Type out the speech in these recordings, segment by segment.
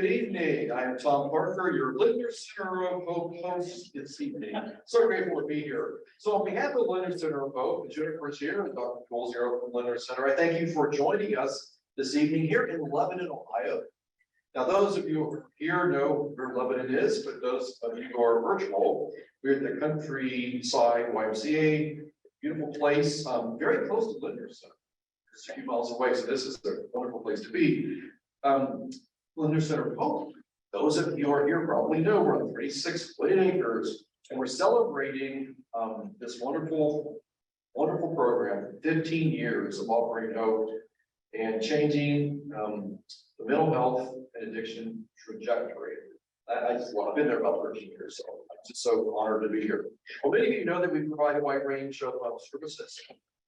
good evening. I'm Tom Parker, your Lindner Center of Hope host this evening. So grateful to be here. So on behalf of Lindner Center of Hope, Jennifer's here and Dr. Tuell here from Lindner Center, I thank you for joining us this evening here in Lebanon, Ohio. Now, those of you who are here know where Lebanon is, but those of you who are virtual, we're at the countryside YMCA, beautiful place, very close to Lindner Center. Just a few miles away, so this is a wonderful place to be. Lindner Center of Hope, those of you who are here probably know we're on 36 splitted acres, and we're celebrating this wonderful program, 15 years of offering hope and changing the mental health and addiction trajectory. I've been there about 13 years, so I'm just so honored to be here. Well, many of you know that we provide a wide range of services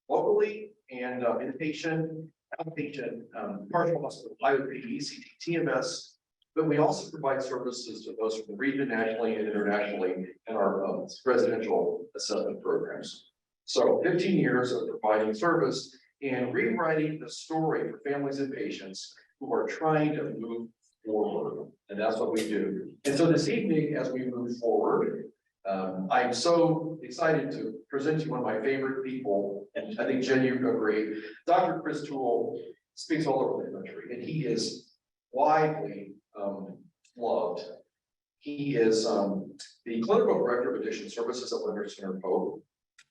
locally and inpatient, outpatient, partial hospital, IOP, CT, TMS, but we also provide services to those from the region, nationally and internationally in our residential assessment programs. So 15 years of providing service and rewriting the story for families and patients who are trying to move forward. And that's what we do. And so this evening, as we move forward, I'm so excited to present you one of my favorite people, and I think Jen, you agree. Dr. Chris Tuell speaks all over the country, and he is widely loved. He is the clinical director of addiction services at Lindner Center of Hope.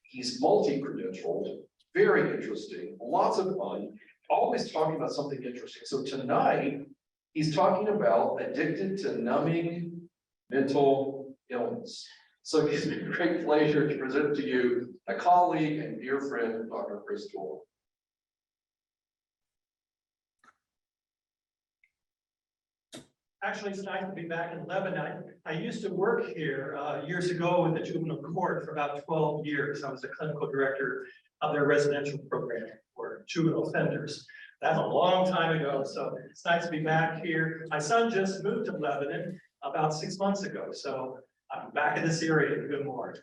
He's multi-credentialed, very interesting, lots of fun, always talking about something interesting. So tonight, he's talking about addicted to numbing mental illness. So it's a great pleasure to present to you a colleague and dear friend, Dr. Chris Tuell. Actually, it's nice to be back in Lebanon. I used to work here years ago in the juvenile court for about 12 years. I was the clinical director of their residential program for juvenile offenders. That's a long time ago, so it's nice to be back here. My son just moved to Lebanon about 6 months ago, so I'm back in this area. Good morning.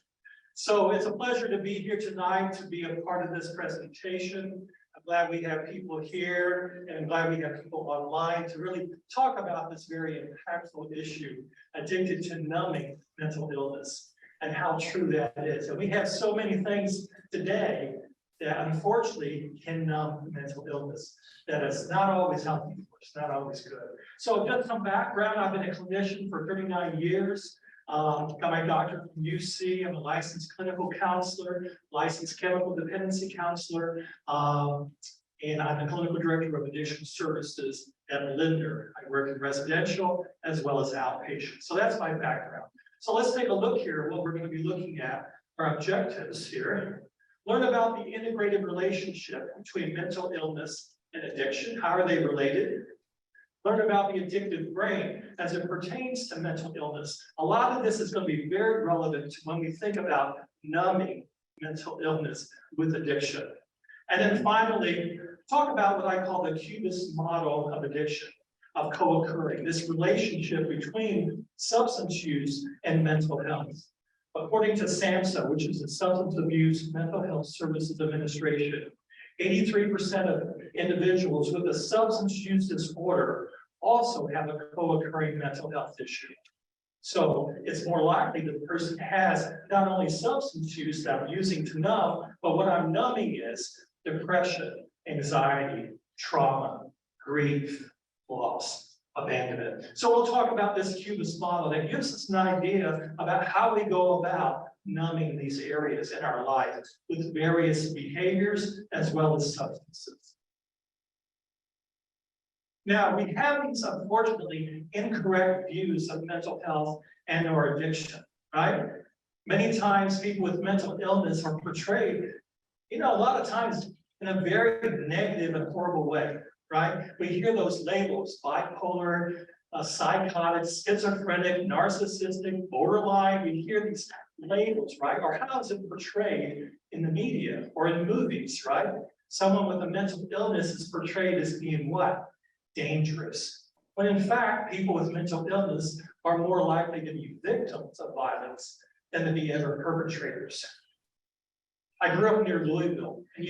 So it's a pleasure to be here tonight to be a part of this presentation. I'm glad we have people here, and I'm glad we have people online to really talk about this very impactful issue, addicted to numbing mental illness, and how true that is. And we have so many things today that unfortunately can numb mental illness, that it's not always healthy for us, not always good. So just some background, I've been a clinician for 39 years. Got my doctorate from UC. I'm a licensed clinical counselor, licensed chemical dependency counselor, and I'm the clinical director of addiction services at Lindner. I work in residential as well as outpatient. So that's my background. So let's take a look here at what we're going to be looking at, our objectives here. Learn about the integrated relationship between mental illness and addiction. How are they related? Learn about the addictive brain as it pertains to mental illness. A lot of this is going to be very relevant to when we think about numbing mental illness with addiction. And then finally, talk about what I call the Cubist model of addiction, of co-occurring, this relationship between substance use and mental health. According to SAMHSA, which is the Substance Abuse Mental Health Services Administration, 83% of individuals with a substance use disorder also have a co-occurring mental health issue. So it's more likely that the person has not only substance use that I'm using to numb, but what I'm numbing is depression, anxiety, trauma, grief, loss, abandonment. So we'll talk about this Cubist model that gives us an idea about how we go about numbing these areas in our lives with various behaviors as well as substances. Now, we have these, unfortunately, incorrect views of mental health and or addiction, right? Many times people with mental illness are portrayed, a lot of times in a very negative and horrible way, right? We hear those labels, bipolar, psychotic, schizophrenic, narcissistic, borderline. We hear these labels, right? Or how is it portrayed in the media or in movies, right? Someone with a mental illness is portrayed as being what? Dangerous. When in fact, people with mental illness are more likely to be victims of violence than to be ever perpetrators. I grew up near Louisville, and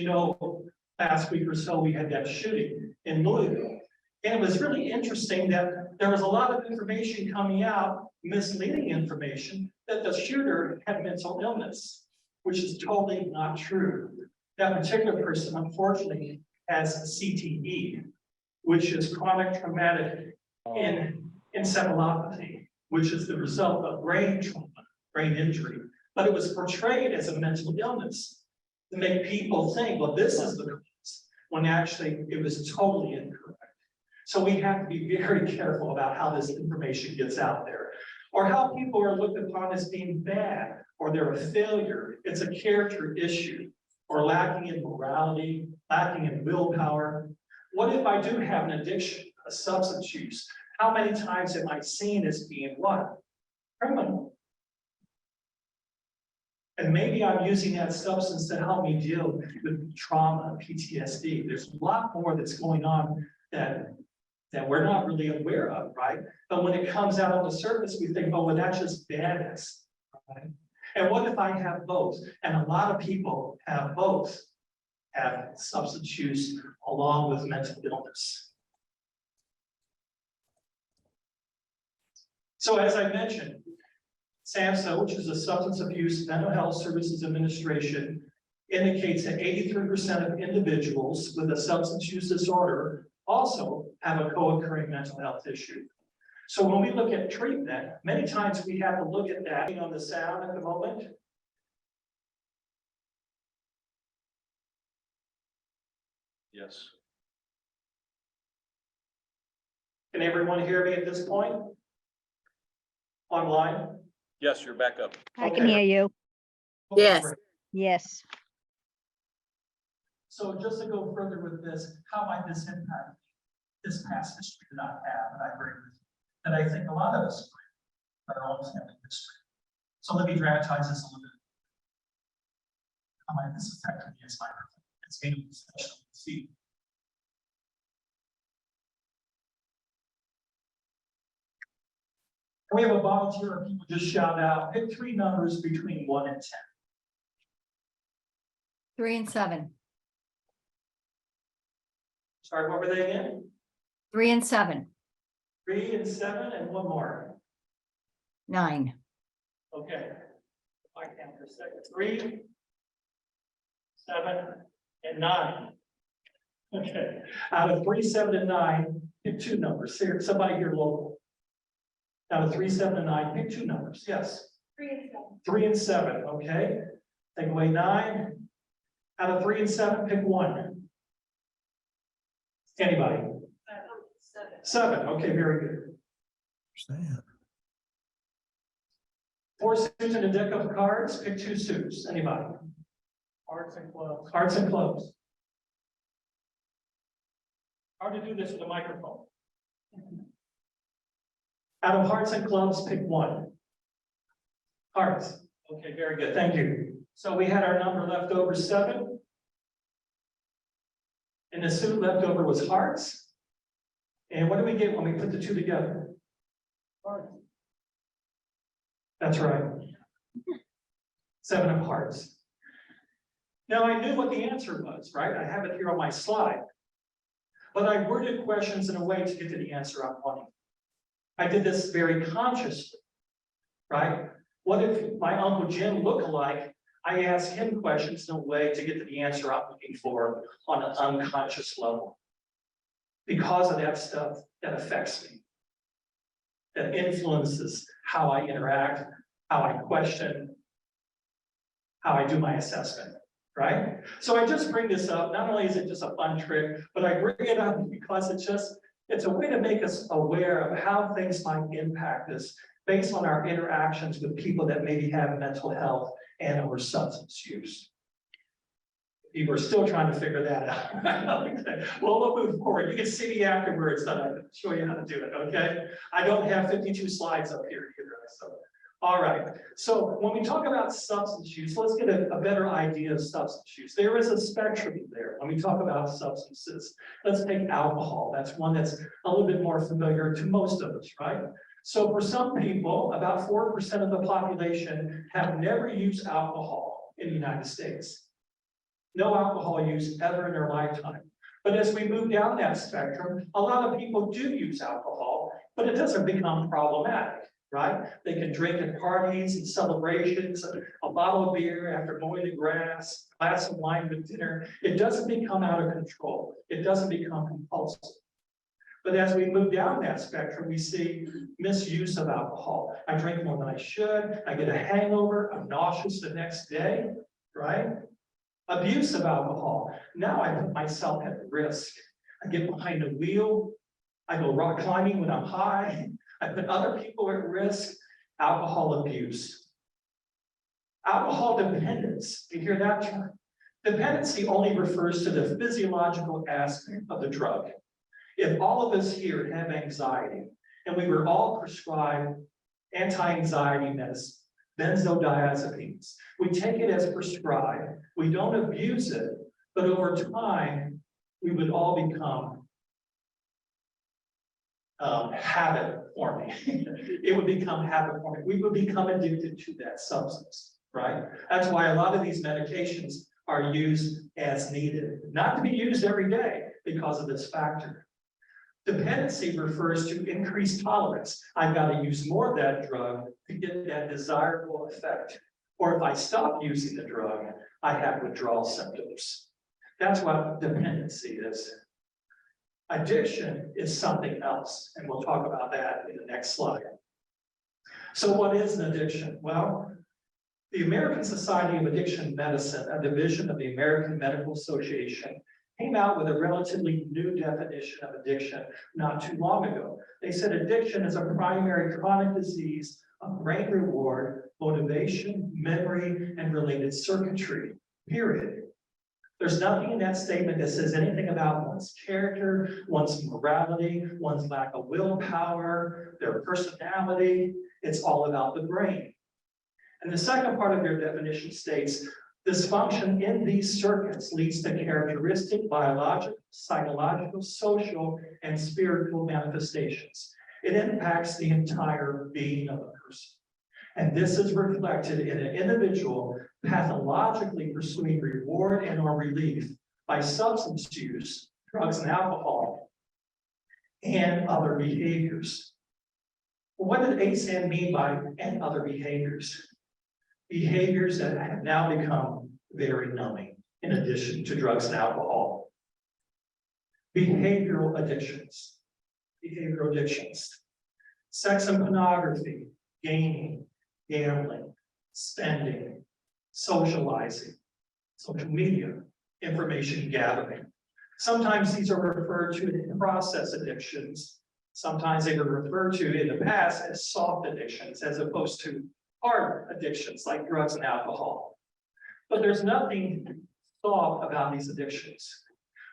last week or so we had that shooting in Louisville. And it was really interesting that there was a lot of information coming out, misleading information, that the shooter had mental illness, which is totally not true. That particular person, unfortunately, has CTE, which is chronic traumatic encephalopathy, which is the result of brain trauma, brain injury. But it was portrayed as a mental illness to make people think, well, this is the cause, when actually it was totally incorrect. So we have to be very careful about how this information gets out there, or how people are looked upon as being bad, or they're a failure. It's a character issue, or lacking in morality, lacking in willpower. What if I do have an addiction, a substance use? How many times am I seen as being what? Criminal. And maybe I'm using that substance to help me deal with trauma, PTSD. There's a lot more that's going on that we're not really aware of, right? But when it comes out on the surface, we think, oh, well, that's just badness, right? And what if I have both? And a lot of people have both, have substance use along with mental illness. So as I mentioned, SAMHSA, which is a Substance Abuse Mental Health Services Administration, indicates that 83% of individuals with a substance use disorder also have a co-occurring mental health issue. So when we look at treatment, many times we have to look at that on the sound at the moment. Yes. Can everyone hear me at this point? Online? Yes, you're back up. I can hear you. Yes. Great. Yes. So just to go further with this, how might this impact this past history that I have, and I agree with you, that I think a lot of us agree, our own family history. So let me dramatize this a little bit. How might this affect me as my it's going to be special to see. We have a volunteer, or people just shout out, pick 3 numbers between 1 and 10. 3 and 7. Sorry, what were they again? 3 and 7. 3 and 7, and one more. 9. Okay. I count for a second. 3, 7, and 9. Okay. Out of 3, 7, and 9, pick 2 numbers. Here, somebody here local. Out of 3, 7, and 9, pick 2 numbers. Yes. 3 and 7. 3 and 7. Okay. Take away 9. Out of 3 and 7, pick 1. Anybody? 7. 7. Okay, very good. 4 suits and a deck of cards, pick 2 suits. Anybody? Hearts and clubs. Hearts and clubs. Hard to do this with a microphone. Out of hearts and clubs, pick 1. Hearts. Okay, very good. Thank you. So we had our number left over 7. And the suit left over was hearts. And what do we get when we put the 2 together? Hearts. That's right. 7 of hearts. Now I knew what the answer was, right? I have it here on my slide. But I worded questions in a way to get to the answer I'm wanting. I did this very consciously, right? What if my Uncle Jim lookalike, I asked him questions in a way to get to the answer I'm looking for on an unconscious level. Because of that stuff that affects me, that influences how I interact, how I question, how I do my assessment, right? So I just bring this up, not only is it just a fun trick, but I bring it up because it's a way to make us aware of how things might impact us based on our interactions with people that maybe have mental health and or substance use. People are still trying to figure that out. Okay. Well, we'll move forward. You can see me afterwards, then I'll show you how to do it, okay? I don't have 52 slides up here either, so. All right, so when we talk about substance use, let's get a better idea of substance use. There is a spectrum there. When we talk about substances, let's take alcohol. That's one that's a little bit more familiar to most of us, right? So for some people, about 4% of the population have never used alcohol in the United States. No alcohol use ever in their lifetime. But as we move down that spectrum, a lot of people do use alcohol, but it doesn't become problematic, right? They can drink at parties and celebrations, a bottle of beer after mowing the grass, a glass of wine with dinner. It doesn't become out of control. It doesn't become compulsive. But as we move down that spectrum, we see misuse of alcohol. I drink more than I should. I get a hangover. I'm nauseous the next day, right? Abuse of alcohol. Now I put myself at risk. I get behind the wheel. I go rock climbing when I'm high. I put other people at risk. Alcohol abuse. Alcohol dependence. You hear that term? Dependency only refers to the physiological aspect of the drug. If all of us here have anxiety and we were all prescribed anti-anxiety medicine, benzodiazepines, we take it as prescribed, we don't abuse it, but over time, we would all become habit forming. It would become habit forming. We would become addicted to that substance, right? That's why a lot of these medications are used as needed, not to be used every day because of this factor. Dependency refers to increased tolerance. I've got to use more of that drug to get that desirable effect. Or if I stop using the drug, I have withdrawal symptoms. That's what dependency is. Addiction is something else, and we'll talk about that in the next slide. So what is an addiction? Well, the American Society of Addiction Medicine, a division of the American Medical Association, came out with a relatively new definition of addiction not too long ago. They said addiction is a primary chronic disease of brain reward, motivation, memory, and related circuitry, period. There's nothing in that statement that says anything about one's character, one's morality, one's lack of willpower, their personality. It's all about the brain. And the second part of their definition states, dysfunction in these circuits leads to characteristic, biological, psychological, social, and spiritual manifestations. It impacts the entire being of a person. And this is reflected in an individual pathologically pursuing reward and or relief by substance use, drugs and alcohol, and other behaviors. What did ASAM mean by and other behaviors? Behaviors that have now become very numbing, in addition to drugs and alcohol. Behavioral addictions. Behavioral addictions. Sex and pornography, gaming, gambling, spending, socializing, social media, information gathering. Sometimes these are referred to in process addictions. Sometimes they were referred to in the past as soft addictions, as opposed to hard addictions like drugs and alcohol. But there's nothing soft about these addictions.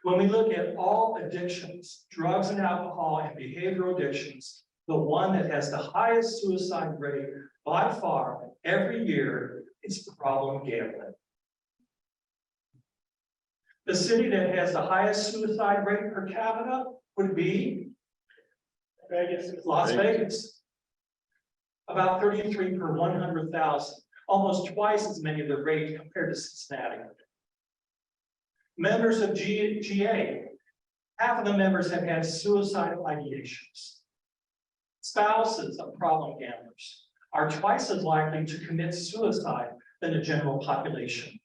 When we look at all addictions, drugs and alcohol and behavioral addictions, the one that has the highest suicide rate by far every year is problem gambling. The city that has the highest suicide rate per capita would be Vegas. Las Vegas. About 33 per 100,000, almost twice as many of the rate compared to Cincinnati. Members of GA, half of the members have had suicidal ideations. Spouses of problem gamblers are twice as likely to commit suicide than the general population.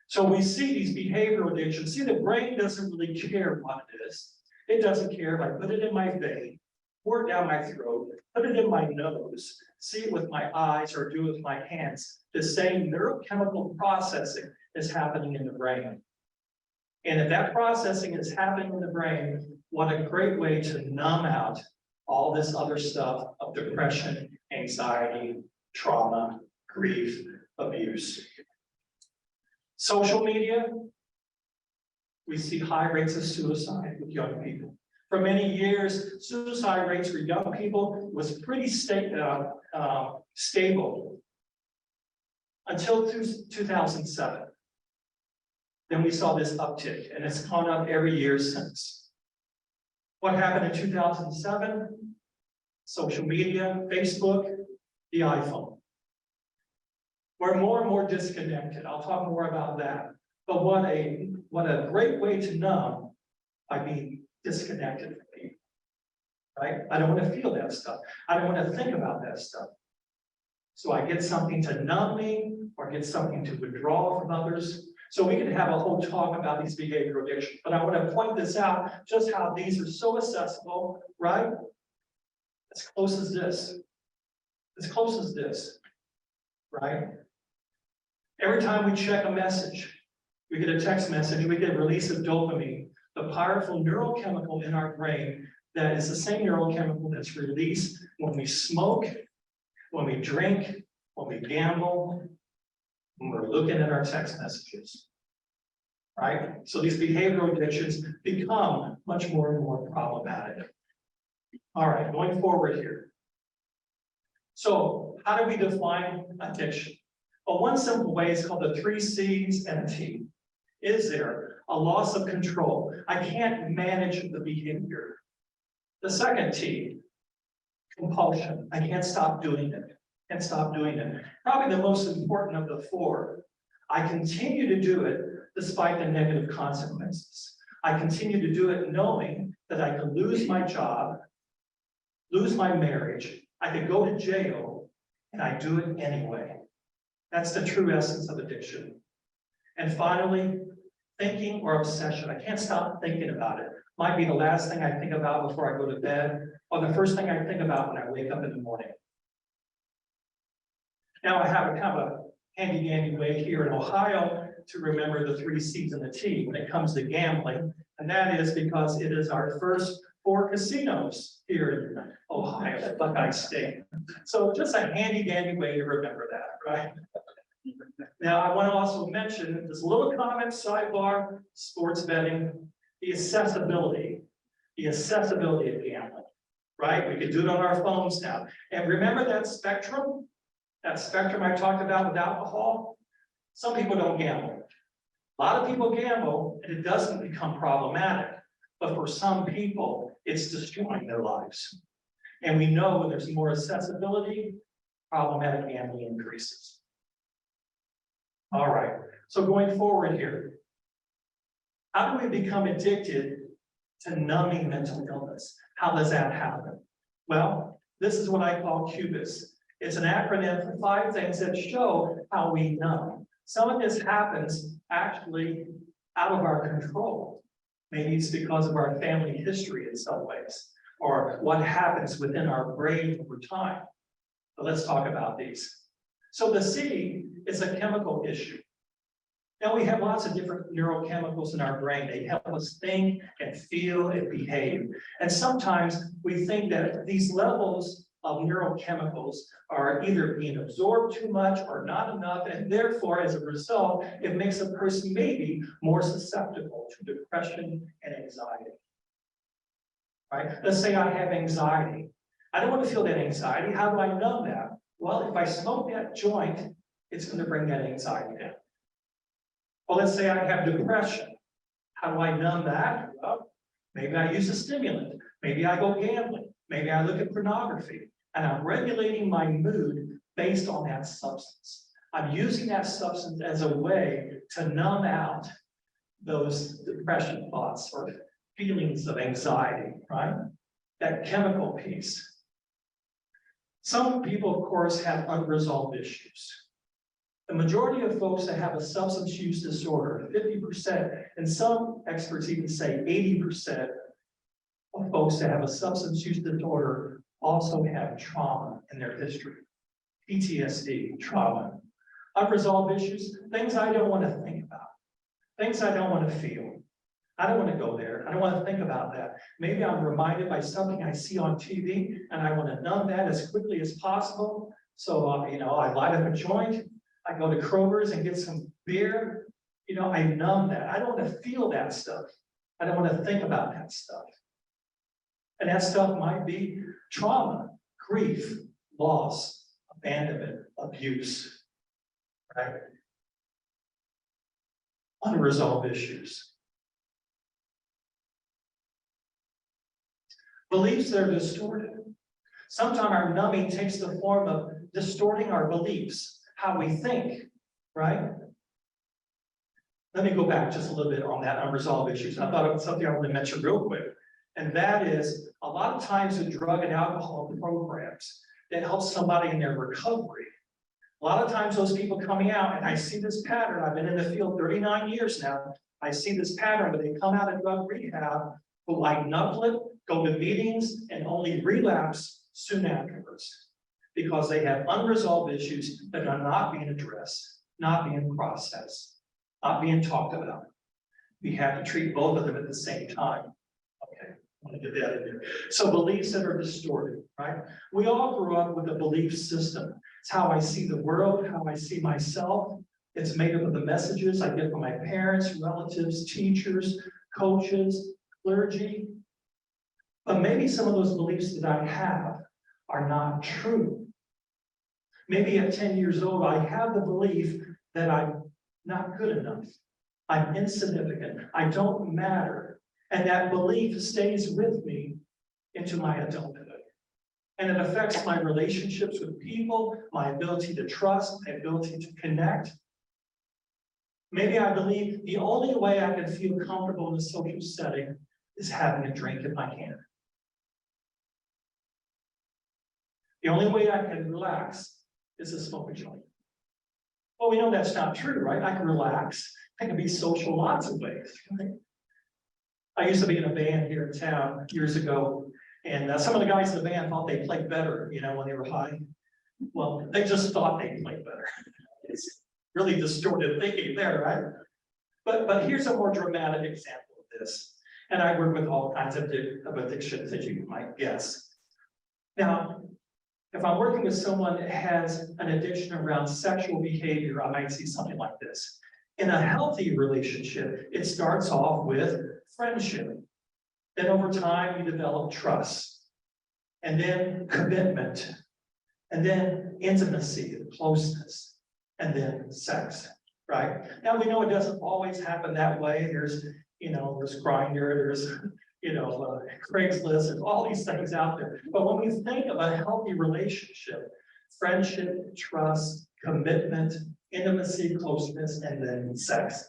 So we see these behavioral addictions. See, the brain doesn't really care what it is. It doesn't care if I put it in my vein, pour it down my throat, put it in my nose, see it with my eyes, or do it with my hands. The same neurochemical processing is happening in the brain. And if that processing is happening in the brain, what a great way to numb out all this other stuff of depression, anxiety, trauma, grief, abuse. Social media, we see high rates of suicide with young people. For many years, suicide rates for young people was pretty stable until 2007. Then we saw this uptick, and it's gone up every year since. What happened in 2007? Social media, Facebook, the iPhone. We're more and more disconnected. I'll talk more about that. But what a great way to numb by being disconnected from me. Right? I don't want to feel that stuff. I don't want to think about that stuff. So I get something to numb me or get something to withdraw from others. So we could have a whole talk about these behavioral addictions, but I want to point this out, just how these are so accessible, right? As close as this. As close as this, right? Every time we check a message, we get a text message, we get a release of dopamine, the powerful neurochemical in our brain that is the same neurochemical that's released when we smoke, when we drink, when we gamble, when we're looking at our text messages. Right? So these behavioral addictions become much more and more problematic. All right, going forward here. So how do we define addiction? Well, one simple way is called the 3 C's and a T. Is there a loss of control? I can't manage the behavior. The second T, compulsion. I can't stop doing it. Can't stop doing it. Probably the most important of the 4. I continue to do it despite the negative consequences. I continue to do it knowing that I could lose my job, lose my marriage, I could go to jail, and I do it anyway. That's the true essence of addiction. And finally, thinking or obsession. I can't stop thinking about it. Might be the last thing I think about before I go to bed, or the first thing I think about when I wake up in the morning. Now I have a kind of a handy-dandy way here in Ohio to remember the 3 C's and the T when it comes to gambling. And that is because it is our first 4 casinos here in Ohio, Buckeye State. So just a handy-dandy way to remember that, right? Now, I want to also mention this little comment sidebar, sports betting, the accessibility of gambling, right? We can do it on our phones now. And remember that spectrum I talked about with alcohol? Some people don't gamble. A lot of people gamble and it doesn't become problematic. But for some people, it's destroying their lives. And we know when there's more accessibility, problematic gambling increases. All right, so going forward here, how do we become addicted to numbing mental illness? How does that happen? Well, this is what I call CUBIS. It's an acronym for 5 things that show how we numb. Some of this happens actually out of our control. Maybe it's because of our family history in some ways, or what happens within our brain over time. But let's talk about these. So the C is a chemical issue. Now we have lots of different neurochemicals in our brain. They help us think and feel and behave. And sometimes we think that these levels of neurochemicals are either being absorbed too much or not enough, and therefore, as a result, it makes a person maybe more susceptible to depression and anxiety. Right? Let's say I have anxiety. I don't want to feel that anxiety. How do I numb that? Well, if I smoke that joint, it's going to bring that anxiety down. Well, let's say I have depression. How do I numb that? Well, maybe I use a stimulant. Maybe I go gambling. Maybe I look at pornography. And I'm regulating my mood based on that substance. I'm using that substance as a way to numb out those depression thoughts or feelings of anxiety, right? That chemical piece. Some people, of course, have unresolved issues. The majority of folks that have a substance use disorder, 50%, and some experts even say 80% of folks that have a substance use disorder also have trauma in their history. PTSD, trauma. Unresolved issues, things I don't want to think about, things I don't want to feel. I don't want to go there. I don't want to think about that. Maybe I'm reminded by something I see on TV and I want to numb that as quickly as possible. So, I light up a joint, I go to Kroger's and get some beer. I numb that. I don't want to feel that stuff. I don't want to think about that stuff. And that stuff might be trauma, grief, loss, abandonment, abuse, right? Unresolved issues. Beliefs that are distorted. Sometimes our numbing takes the form of distorting our beliefs, how we think, right? Let me go back just a little bit on that unresolved issues. I thought it was something I want to mention real quick. And that is, a lot of times with drug and alcohol programs that help somebody in their recovery. A lot of times those people coming out, and I see this pattern, I've been in the field 39 years now. I see this pattern, but they come out of drug rehab, who like knuckle it, go to meetings, and only relapse soon afterwards. Because they have unresolved issues that are not being addressed, not being processed, not being talked about. We have to treat both of them at the same time. Okay, I want to get that in there. So beliefs that are distorted, right? We all grew up with a belief system. It's how I see the world, how I see myself. It's made up of the messages I get from my parents, relatives, teachers, coaches, clergy. But maybe some of those beliefs that I have are not true. Maybe at 10 years old, I have the belief that I'm not good enough. I'm insignificant. I don't matter. And that belief stays with me into my adulthood. And it affects my relationships with people, my ability to trust, my ability to connect. Maybe I believe the only way I can feel comfortable in a social setting is having a drink in my hand. The only way I can relax is to smoke a joint. Well, we know that's not true, right? I can relax. I can be social lots of ways. Right? I used to be in a band here in town years ago, and some of the guys in the band thought they played better, you know, when they were high. Well, they just thought they played better. It's really distorted thinking there, right? But here's a more dramatic example of this. And I work with all kinds of addictions, as you might guess. Now, if I'm working with someone that has an addiction around sexual behavior, I might see something like this. In a healthy relationship, it starts off with friendship. Then over time, you develop trust. And then commitment. And then intimacy, closeness. And then sex, right? Now we know it doesn't always happen that way. There's Grindr, there's, Craigslist, there's all these things out there. But when we think of a healthy relationship, friendship, trust, commitment, intimacy, closeness, and then sex.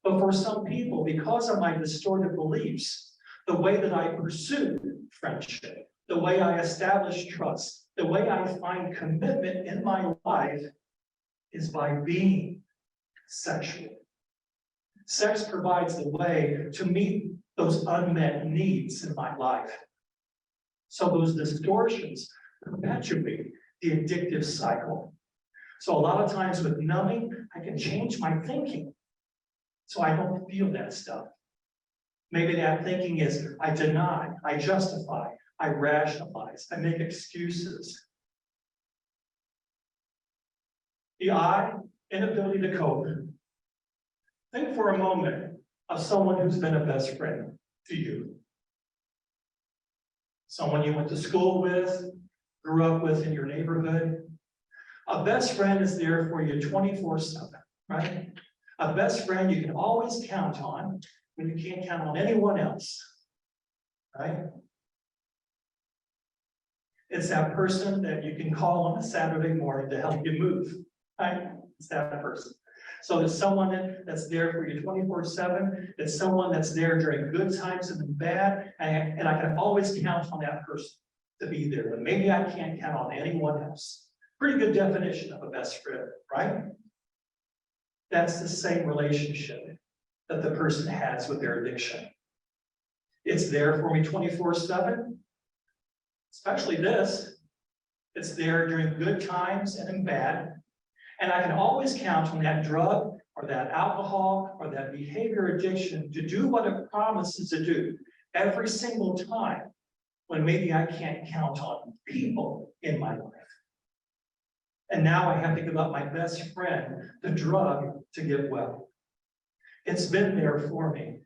But for some people, because of my distorted beliefs, the way that I pursue friendship, the way I establish trust, the way I find commitment in my life is by being sexual. Sex provides the way to meet those unmet needs in my life. So those distortions perpetuate the addictive cycle. So a lot of times with numbing, I can change my thinking so I don't feel that stuff. Maybe that thinking is I deny, I justify, I rationalize, I make excuses. The I, inability to cope. Think for a moment of someone who's been a best friend to you. Someone you went to school with, grew up with in your neighborhood. A best friend is there for you 24/7, right? A best friend you can always count on when you can't count on anyone else, right? It's that person that you can call on a Saturday morning to help you move, right? It's that person. So there's someone that's there for you 24/7. It's someone that's there during good times and the bad. And I can always count on that person to be there. But maybe I can't count on anyone else. Pretty good definition of a best friend, right? That's the same relationship that the person has with their addiction. It's there for me 24/7. Especially this. It's there during good times and in bad. And I can always count on that drug or that alcohol or that behavior addiction to do what it promises to do every single time when maybe I can't count on people in my life. And now I have to give up my best friend, the drug, to get well. It's been there for me.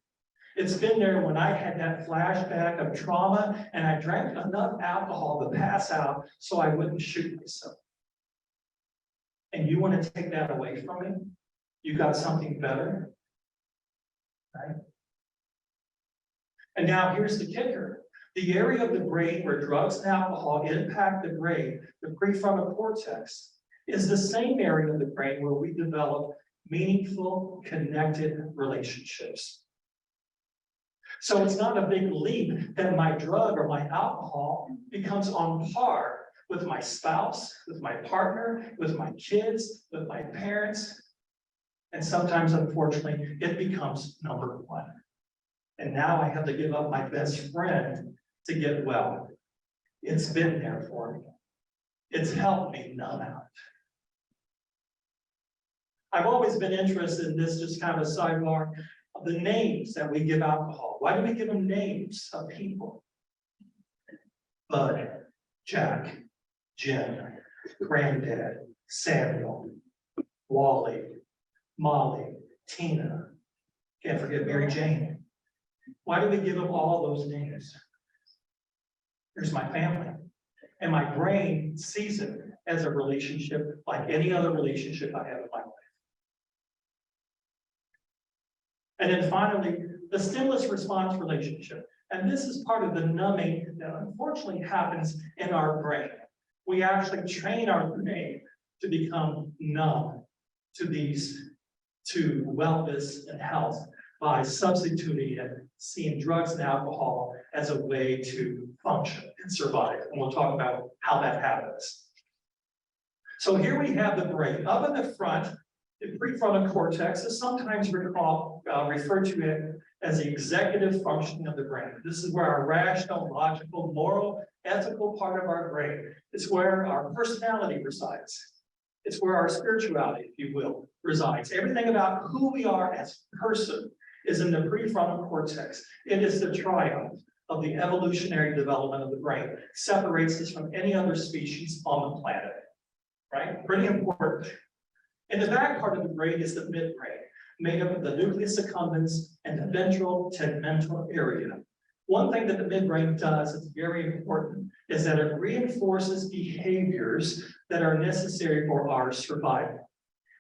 It's been there when I had that flashback of trauma and I drank enough alcohol to pass out so I wouldn't shoot myself. And you want to take that away from me? You got something better, right? And now here's the kicker. The area of the brain where drugs and alcohol impact the brain, the prefrontal cortex, is the same area of the brain where we develop meaningful, connected relationships. So it's not a big leap that my drug or my alcohol becomes on par with my spouse, with my partner, with my kids, with my parents. And sometimes, unfortunately, it becomes number one. And now I have to give up my best friend to get well. It's been there for me. It's helped me numb out. I've always been interested in this, just kind of a sidebar, of the names that we give alcohol. Why do we give them names of people? Bud, Jack, Jim, Granddad, Samuel, Wally, Molly, Tina, can't forget Mary Jane. Why do we give them all those names? Here's my family. And my brain sees it as a relationship like any other relationship I have in my life. And then finally, the stimulus response relationship. And this is part of the numbing that unfortunately happens in our brain. We actually train our brain to become numb to wellness and health by substituting and seeing drugs and alcohol as a way to function and survive. And we'll talk about how that happens. So here we have the brain. Up in the front, the prefrontal cortex is sometimes referred to it as the executive functioning of the brain. This is where our rational, logical, moral, ethical part of our brain. It's where our personality resides. It's where our spirituality, if you will, resides. Everything about who we are as a person is in the prefrontal cortex. It is the triumph of the evolutionary development of the brain. It separates us from any other species on the planet, right? Pretty important. In the back part of the brain is the midbrain, made up of the nucleus accumbens and the ventral tegmental area. One thing that the midbrain does that's very important is that it reinforces behaviors that are necessary for our survival.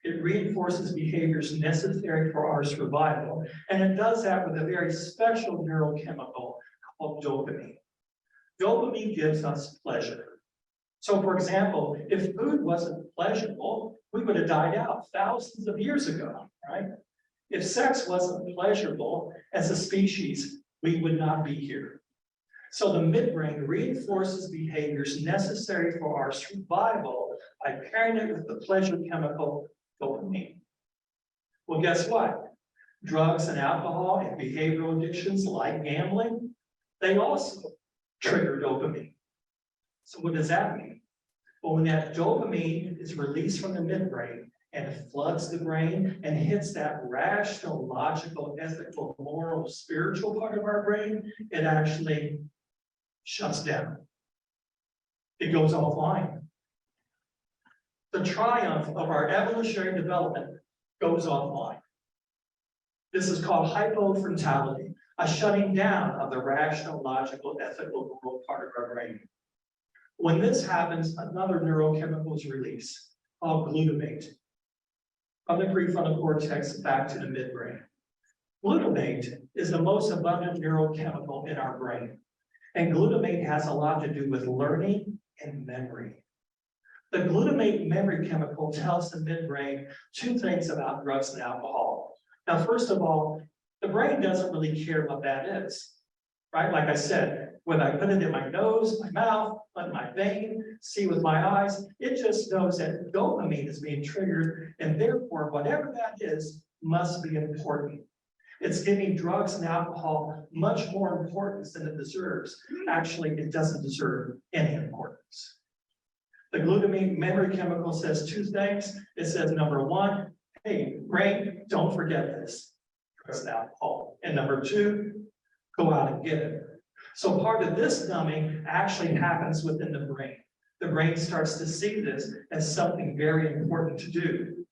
It reinforces behaviors necessary for our survival, and it does that with a very special neurochemical called dopamine. Dopamine gives us pleasure. So, for example, if food wasn't pleasurable, we would have died out thousands of years ago, right? If sex wasn't pleasurable as a species, we would not be here. So the midbrain reinforces behaviors necessary for our survival by pairing it with the pleasure chemical dopamine. Well, guess what? Drugs and alcohol and behavioral addictions like gambling, they also trigger dopamine. So what does that mean? Well, when that dopamine is released from the midbrain and it floods the brain and hits that rational, logical, ethical, moral, spiritual part of our brain, it actually shuts down. It goes offline. The triumph of our evolutionary development goes offline. This is called hypofrontality, a shutting down of the rational, logical, ethical, moral part of our brain. When this happens, another neurochemical is released called glutamate from the prefrontal cortex back to the midbrain. Glutamate is the most abundant neurochemical in our brain, and glutamate has a lot to do with learning and memory. The glutamate memory chemical tells the midbrain two things about drugs and alcohol. Now, first of all, the brain doesn't really care what that is, right? Like I said, whether I put it in my nose, my mouth, in my vein, see with my eyes, it just knows that dopamine is being triggered, and therefore, whatever that is must be important. It's giving drugs and alcohol much more importance than it deserves. Actually, it doesn't deserve any importance. The glutamate memory chemical says two things. It says, number one, hey, brain, don't forget this, drugs and alcohol. And number two, go out and get it. So part of this numbing actually happens within the brain. The brain starts to see this as something very important to do.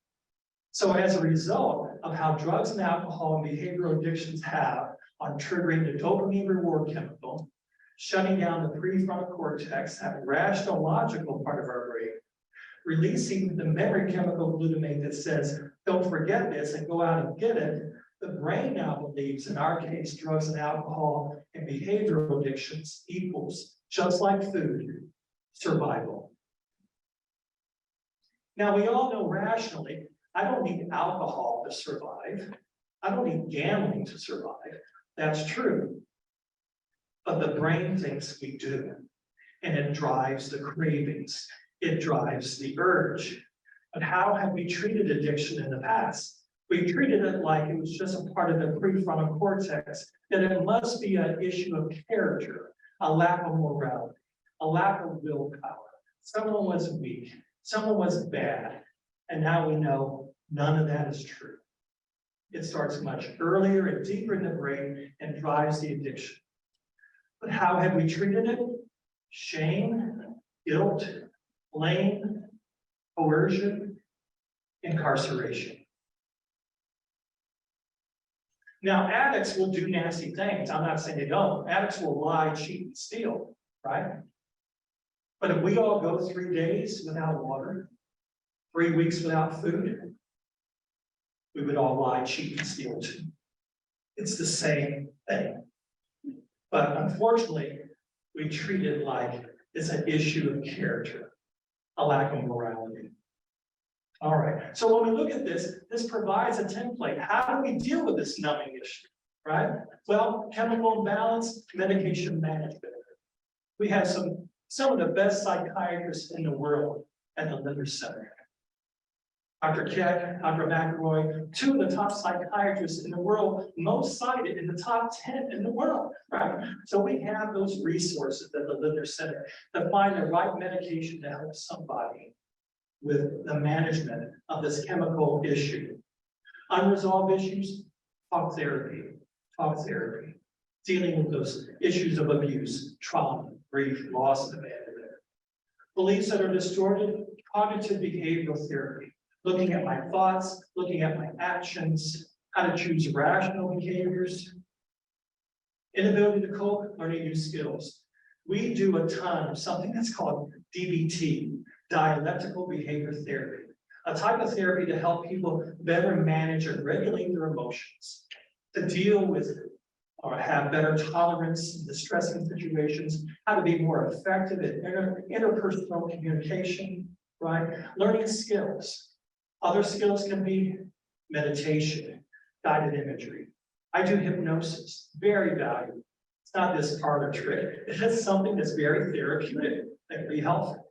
So as a result of how drugs and alcohol and behavioral addictions have on triggering the dopamine reward chemical, shutting down the prefrontal cortex, that rational, logical part of our brain, releasing the memory chemical glutamate that says, don't forget this and go out and get it, the brain now believes, in our case, drugs and alcohol and behavioral addictions equals, just like food, survival. Now, we all know rationally, I don't need alcohol to survive. I don't need gambling to survive. That's true. but the brain thinks we do. And it drives the cravings, it drives the urge. But how have we treated addiction in the past? We treated it like it was just a part of the prefrontal cortex, that it must be an issue of character, a lack of morality, a lack of willpower. Someone was weak, someone was bad, and now we know none of that is true. It starts much earlier and deeper in the brain and drives the addiction. But how have we treated it? Shame, guilt, blame, coercion, incarceration. Now, addicts will do nasty things. I'm not saying they don't. Addicts will lie, cheat, and steal, right? But if we all go 3 days without water, 3 weeks without food, we would all lie, cheat, and steal too. It's the same thing. But unfortunately, we treat it like it's an issue of character, a lack of morality. All right, so when we look at this, this provides a template. How do we deal with this numbing issue, right? Well, chemical imbalance, medication management. We have some of the best psychiatrists in the world at the Lindner Center. Dr. Keck, Dr. McElroy, two of the top psychiatrists in the world, most cited in the top 10 in the world, right? So we have those resources at the Lindner Center to find the right medication to help somebody with the management of this chemical issue. Unresolved issues, talk therapy, dealing with those issues of abuse, trauma, grief, loss, and abandonment. Beliefs that are distorted, cognitive behavioral therapy, looking at my thoughts, looking at my actions, how to choose rational behaviors. Inability to cope, learning new skills. We do a ton of something that's called DBT, dialectical behavior therapy, a type of therapy to help people better manage and regulate their emotions, to deal with or have better tolerance in distressing situations, how to be more effective in interpersonal communication, right? Learning skills. Other skills can be meditation, guided imagery. I do hypnosis, very valuable. It's not this parlor trick. It is something that's very therapeutic that can be helpful.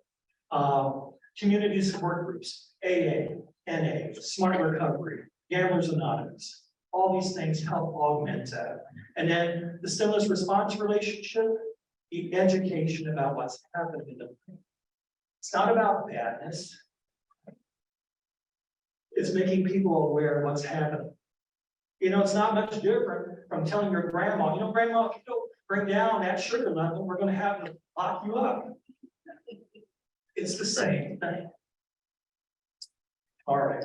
Community support groups, AA, NA, Smart Recovery, Gamblers Anonymous. All these things help augment that. And then the stimulus response relationship, the education about what's happening in the brain. It's not about badness. It's making people aware of what's happening. You know, it's not much different from telling your grandma, you know, grandma, if you don't bring down that sugar level, we're going to have to lock you up. It's the same thing. All right.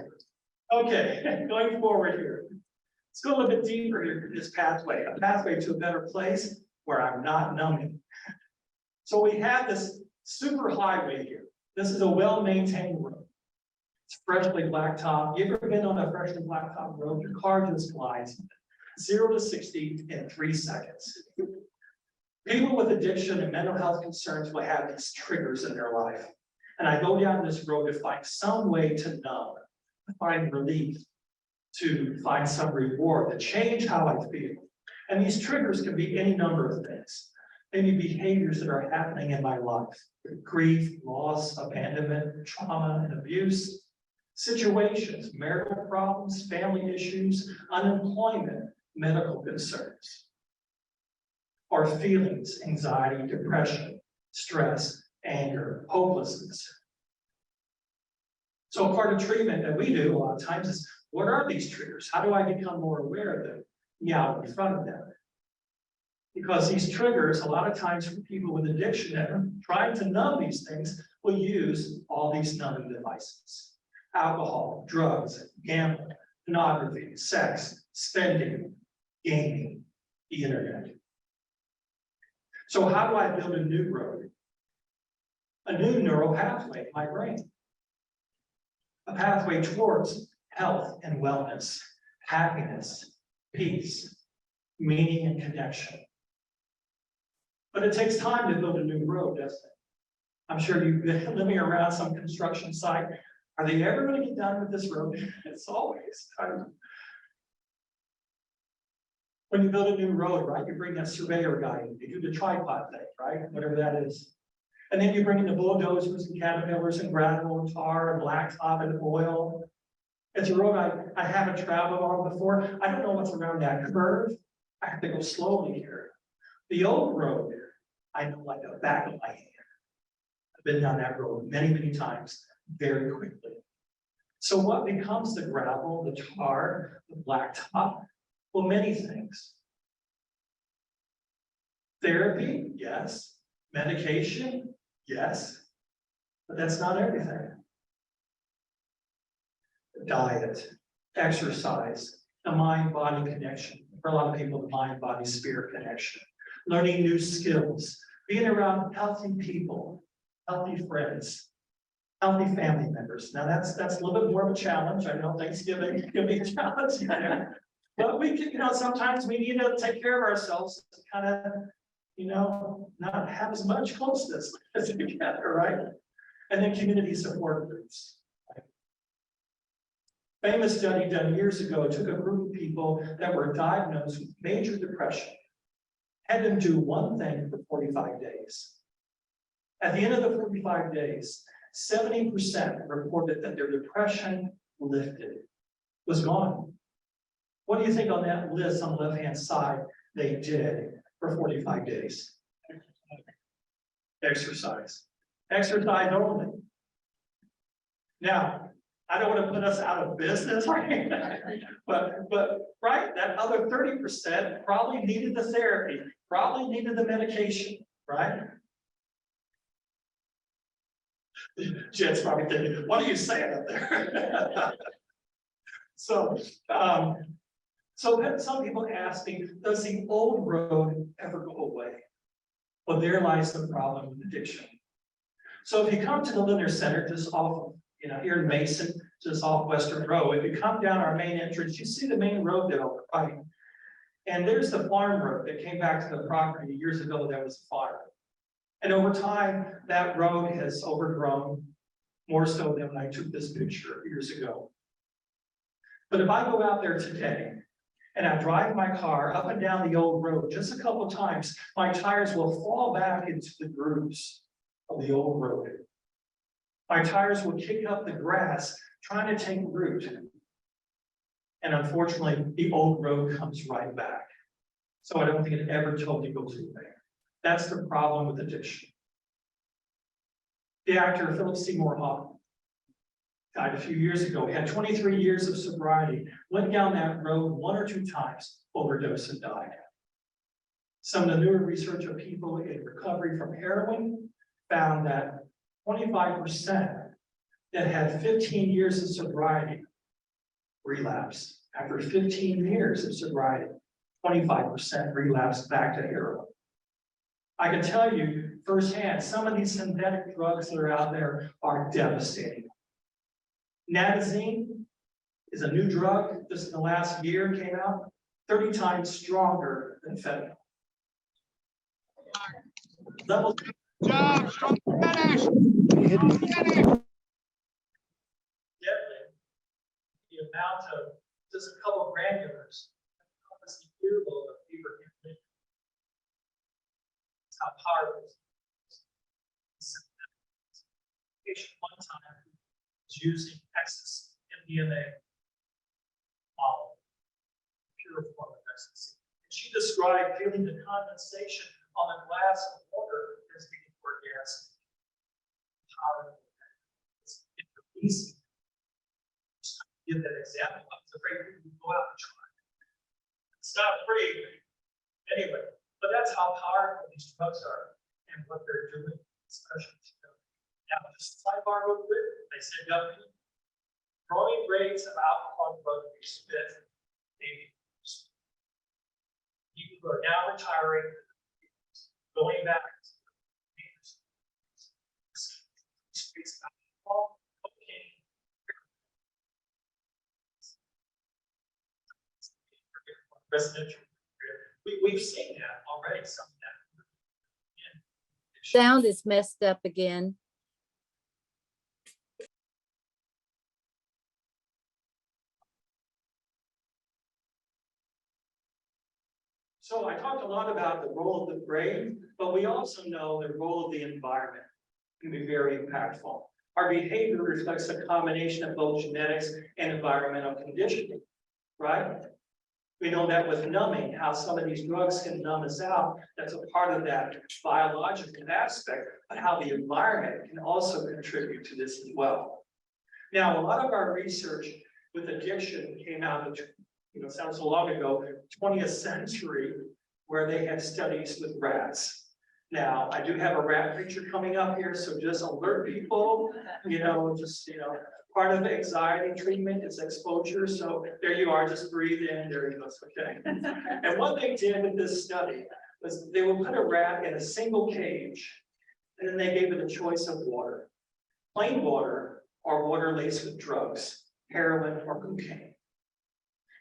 Okay, going forward here. Let's go a little bit deeper here in this pathway, a pathway to a better place where I'm not numbing. So we have this super highway here. This is a well-maintained road. It's freshly blacktop. You ever been on a freshly blacktop road? Your car just glides 0 to 60 in 3 seconds. People with addiction and mental health concerns will have these triggers in their life. And I go down this road to find some way to numb, to find relief, to find some reward, to change how I feel. And these triggers can be any number of things. Maybe behaviors that are happening in my life, grief, loss, abandonment, trauma, and abuse. Situations, marital problems, family issues, unemployment, medical concerns. Or feelings, anxiety, depression, stress, anger, hopelessness. So part of treatment that we do a lot of times is, what are these triggers? How do I become more aware of them? Yeah, in front of them. Because these triggers, a lot of times for people with addiction that are trying to numb these things, will use all these numbing devices. Alcohol, drugs, gambling, pornography, sex, spending, gaming, the internet. So how do I build a new road? A new neural pathway in my brain. A pathway towards health and wellness, happiness, peace, meaning and connection. But it takes time to build a new road, doesn't it? I'm sure you've been living around some construction site. Are they ever going to get done with this road? It's always time. When you build a new road, right, you bring that surveyor guy in, you do the tripod thing, right, whatever that is. And then you bring in the bulldozers and caterpillars and gravel and tar and blacktop and oil. It's a road I haven't traveled on before. I don't know what's around that curve. I have to go slowly here. The old road, I know like the back of my hand. I've been down that road many, many times, very quickly. So what becomes the gravel, the tar, the blacktop? Well, many things. Therapy, yes. Medication, yes. But that's not everything. Diet, exercise, the mind-body connection. For a lot of people, the mind-body-spirit connection. Learning new skills, being around healthy people, healthy friends, healthy family members. Now that's a little bit more of a challenge. I know Thanksgiving can be a challenge there. But we can, sometimes we need to take care of ourselves, kind of, not have as much closeness as together, right? And then community support groups. Famous study done years ago took a group of people that were diagnosed with major depression, had them do one thing for 45 days. At the end of the 45 days, 70% reported that their depression lifted, was gone. What do you think on that list on the left-hand side they did for 45 days? Exercise. Exercise only. Now, I don't want to put us out of business, right? but right, that other 30% probably needed the therapy, probably needed the medication, right? Jed's probably thinking, what are you saying up there? So some people ask me, does the old road ever go away? Well, there lies the problem with addiction. So if you come to the Lindner Center, just off of, here in Mason, just off Western Row, if you come down our main entrance, you see the main road there on the right. And there's the farm road that came back to the property years ago that was a farm. And over time, that road has overgrown, more so than when I took this picture years ago. But if I go out there today and I drive my car up and down the old road just a couple of times, my tires will fall back into the grooves of the old road. My tires will kick up the grass, trying to take root. And unfortunately, the old road comes right back. So I don't think it ever totally goes away. That's the problem with addiction. The actor Philip Seymour Hoffman died a few years ago. He had 23 years of sobriety, went down that road 1 or 2 times, overdosed and died. Some of the newer research of people in recovery from heroin found that 25% that had 15 years of sobriety relapsed. After 15 years of sobriety, 25% relapsed back to heroin. I can tell you firsthand, some of these synthetic drugs that are out there are devastating. Nadazine is a new drug, just in the last year came out, 30 times stronger than fentanyl. Level Job, strong finish. deadly, the amount of just a couple of granulars causes the earlobe of fever. That's how powerful it is. Patient one time was using excess MDMA, pure form of ecstasy. And she described feeling the condensation on the glass of water as being orgasmic. Powerful. It's easy. Just to give that example. I was afraid we would go out and try. It's not free anyway, but that's how powerful these drugs are and what they're doing, especially today. Now, just sidebar real quick, they said government, growing rates of alcohol drug abuse fit maybe people who are now retiring, going back to alcohol, cocaine, residential. We've seen that already, some of that. Sound is messed up again. So I talked a lot about the role of the brain, but we also know the role of the environment can be very impactful. Our behavior reflects a combination of both genetics and environmental conditioning, right? We know that with numbing, how some of these drugs can numb us out. That's a part of that biological aspect, but how the environment can also contribute to this as well. Now, a lot of our research with addiction came out of, sounds so long ago, 20th century, where they had studies with rats. Now, I do have a rat picture coming up here, so just alert people, part of the anxiety treatment is exposure. So there you are, just breathe in, there you go, it's okay. And what they did with this study was they would put a rat in a single cage, and then they gave it a choice of water, plain water or water laced with drugs, heroin or cocaine.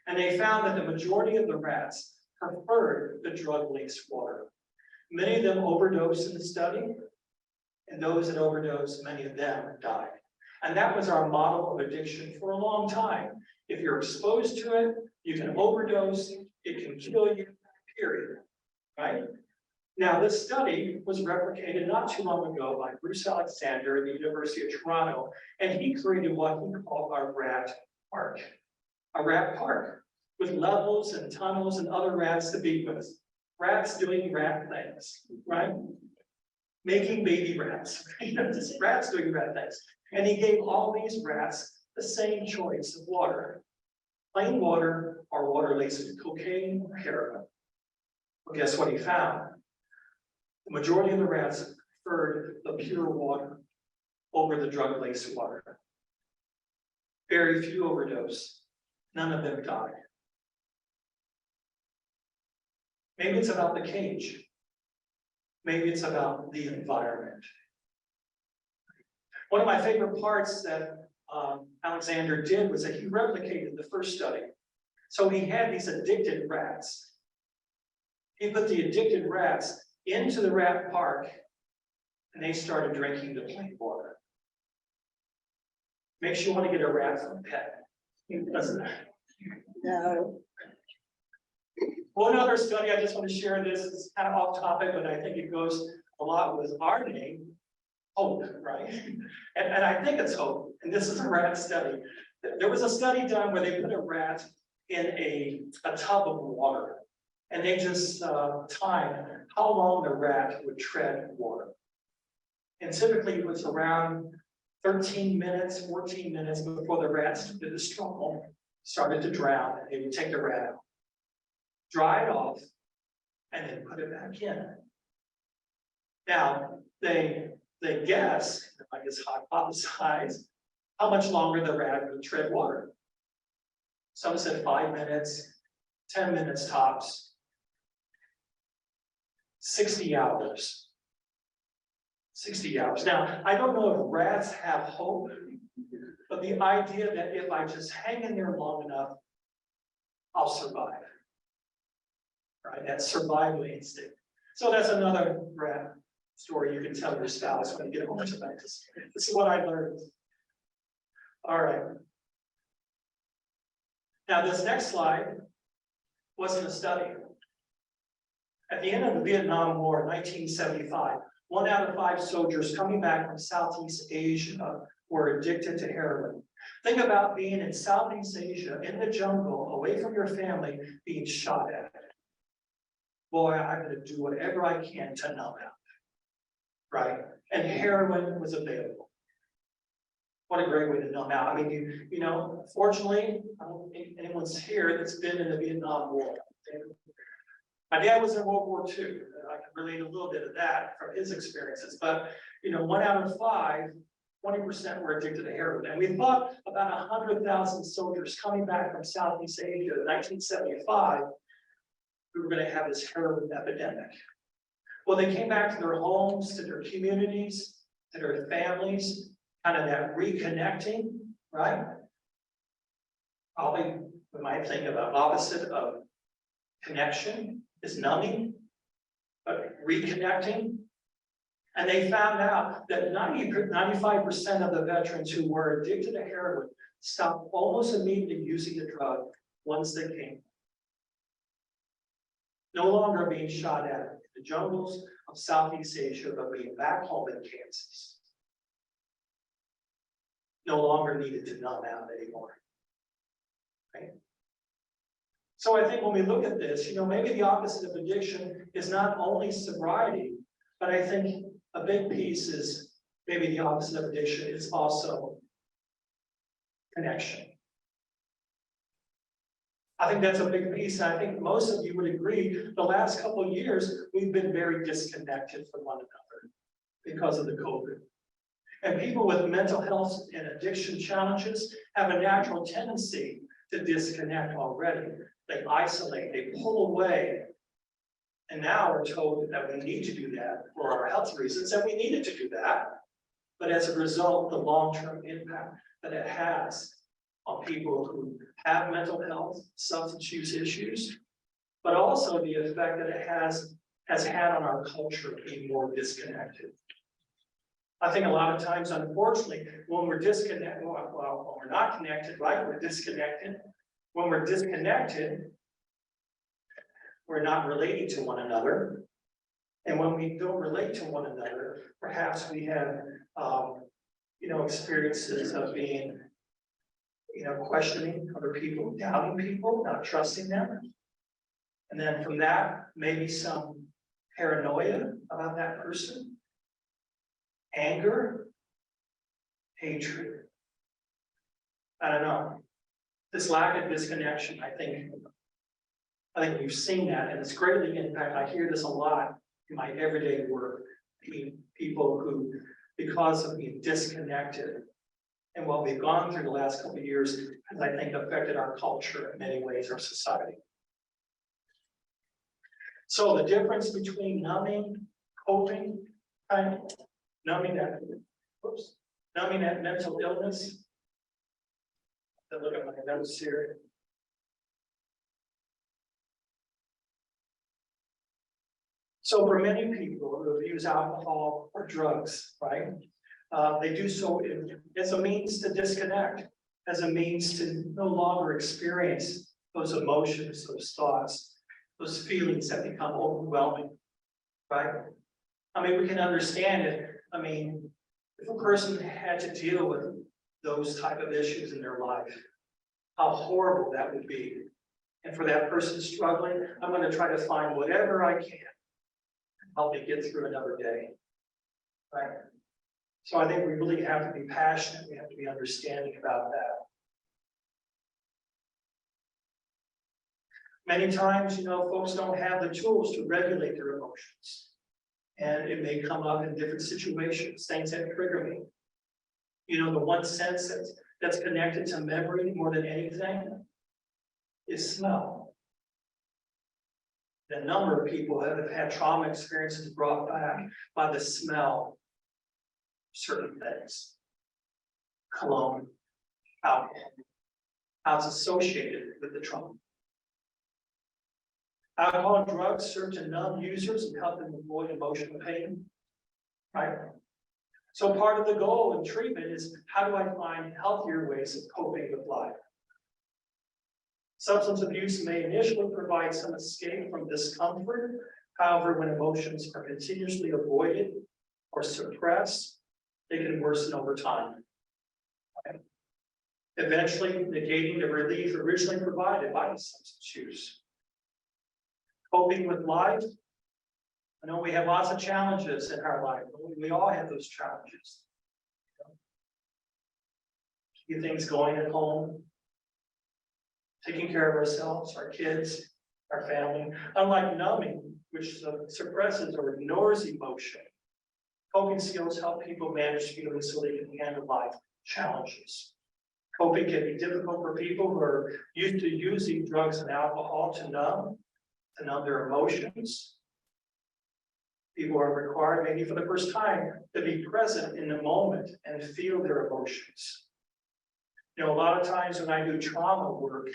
And they found that the majority of the rats preferred the drug-laced water. Many of them overdosed in the study, and those that overdosed, many of them died. And that was our model of addiction for a long time. If you're exposed to it, you can overdose, it can kill you, period, right? Now, this study was replicated not too long ago by Bruce Alexander at the University of Toronto, and he created what he called our rat park. A rat park with levels and tunnels and other rats to be with. Rats doing rat things, right? Making baby rats, just rats doing rat things. And he gave all these rats the same choice of water, plain water or water laced with cocaine or heroin. Well, guess what he found? The majority of the rats preferred the pure water over the drug-laced water. Very few overdose, none of them died. Maybe it's about the cage. Maybe it's about the environment. One of my favorite parts that Alexander did was that he replicated the first study. So he had these addicted rats. He put the addicted rats into the rat park, and they started drinking the plain water. Makes you want to get a rat from a pet, doesn't it? No. One other study, I just want to share this, is kind of off topic, but I think it goes a lot with our name, hope, right? And I think it's hope, and this is a rat study. There was a study done where they put a rat in a tub of water, and they just timed how long the rat would tread water. And typically it was around 13 minutes, 14 minutes before the rat started to struggle, started to drown, and they would take the rat out, dry it off, and then put it back in. Now, they guess, I guess hypothesize, how much longer the rat would tread water. Some said 5 minutes, 10 minutes tops, 60 hours. 60 hours. Now, I don't know if rats have hope, but the idea that if I just hang in there long enough, I'll survive. Right? That survival instinct. So that's another rat story you can tell your spouse when you get home tonight. This is what I learned. All right. Now, this next slide wasn't a study. At the end of the Vietnam War in 1975, 1 out of 5 soldiers coming back from Southeast Asia were addicted to heroin. Think about being in Southeast Asia, in the jungle, away from your family, being shot at. Boy, I'm going to do whatever I can to numb out, right? And heroin was available. What a great way to numb out. I mean, fortunately, I don't think anyone's here that's been in the Vietnam War. My dad was in World War II. I can relate a little bit of that from his experiences. But 1 out of 5, 20% were addicted to heroin. And we thought about 100,000 soldiers coming back from Southeast Asia in 1975, we were going to have this heroin epidemic. Well, they came back to their homes, to their communities, to their families, kind of that reconnecting, right? Probably we might think of an opposite of connection is numbing, but reconnecting. And they found out that 95% of the veterans who were addicted to heroin stopped almost immediately using the drug once they came. no longer being shot at in the jungles of Southeast Asia, but being back home in Kansas. No longer needed to numb out anymore. Right? So I think when we look at this, maybe the opposite of addiction is not only sobriety, but I think a big piece is maybe the opposite of addiction is also connection. I think that's a big piece. And I think most of you would agree the last couple of years, we've been very disconnected from one another because of the COVID. And people with mental health and addiction challenges have a natural tendency to disconnect already. They isolate, they pull away. And now we're told that we need to do that for our health reasons, and we needed to do that. But as a result, the long-term impact that it has on people who have mental health, substance use issues, but also the effect that it has had on our culture being more disconnected. I think a lot of times, unfortunately, when we're disconnected, when we're not connected, right, we're disconnected. When we're disconnected, we're not relating to one another. And when we don't relate to one another, perhaps we have, experiences of being, questioning other people, doubting people, not trusting them. And then from that, maybe some paranoia about that person, anger, hatred. I don't know. This lack of disconnection, I think we've seen that, and it's greatly impacted. I hear this a lot in my everyday work. People who, because of being disconnected, and what we've gone through the last couple of years, has, I think, affected our culture in many ways, our society. So the difference between numbing, coping, numbing that mental illness. Look at my notes here. So for many people who use alcohol or drugs, right, they do so as a means to disconnect, as a means to no longer experience those emotions, those thoughts, those feelings that become overwhelming, right? I mean, we can understand it. I mean, if a person had to deal with those type of issues in their life, how horrible that would be. And for that person struggling, I'm going to try to find whatever I can to help me get through another day, right? So I think we really have to be passionate. We have to be understanding about that. Many times, folks don't have the tools to regulate their emotions. And it may come up in different situations, things that trigger me. The one sense that's connected to memory more than anything is smell. A number of people have had trauma experiences brought back by the smell of certain things. Cologne, alcohol, how it's associated with the trauma. Alcohol and drugs serve to numb users and help them avoid emotional pain, right? So part of the goal in treatment is, how do I find healthier ways of coping with life? Substance abuse may initially provide some escape from discomfort. However, when emotions are continuously avoided or suppressed, they can worsen over time. Right? Eventually negating the relief originally provided by the substance use. Coping with life. I know we have lots of challenges in our life. We all have those challenges. Keep things going at home. Taking care of ourselves, our kids, our family. Unlike numbing, which suppresses or ignores emotion, coping skills help people manage feelings so they can handle life challenges. Coping can be difficult for people who are used to using drugs and alcohol to numb their emotions. People are required, maybe for the first time, to be present in the moment and feel their emotions. A lot of times when I do trauma work,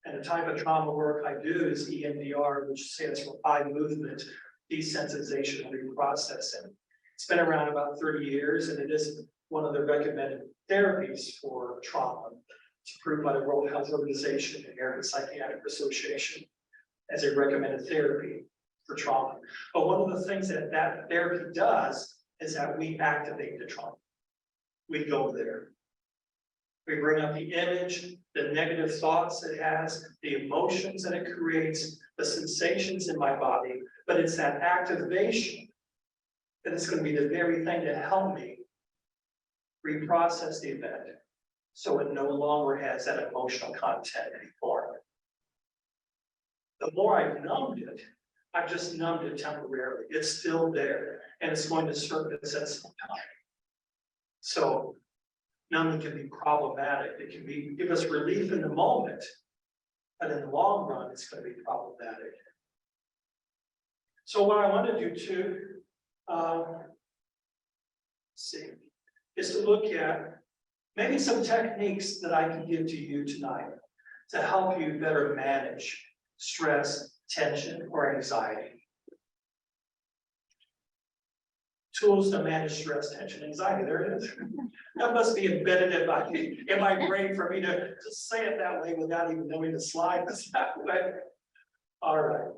and the type of trauma work I do is EMDR, which stands for eye movement desensitization and reprocessing. It's been around about 30 years, and it is one of the recommended therapies for trauma. It's approved by the World Health Organization and American Psychiatric Association. as a recommended therapy for trauma. But one of the things that that therapy does is that we activate the trauma. We go there. We bring up the image, the negative thoughts it has, the emotions that it creates, the sensations in my body, but it's that activation that is going to be the very thing to help me reprocess the event so it no longer has that emotional content anymore. The more I've numbed it, I've just numbed it temporarily. It's still there and it's going to surface at some time. So numbing can be problematic. It can be give us relief in the moment, but in the long run, it's going to be problematic. So what I want to do too, is to look at maybe some techniques that I can give to you tonight to help you better manage stress, tension, or anxiety. Tools to manage stress, tension, anxiety. There it is. That must be embedded in my brain for me to just say it that way without even knowing the slide was that way. All right.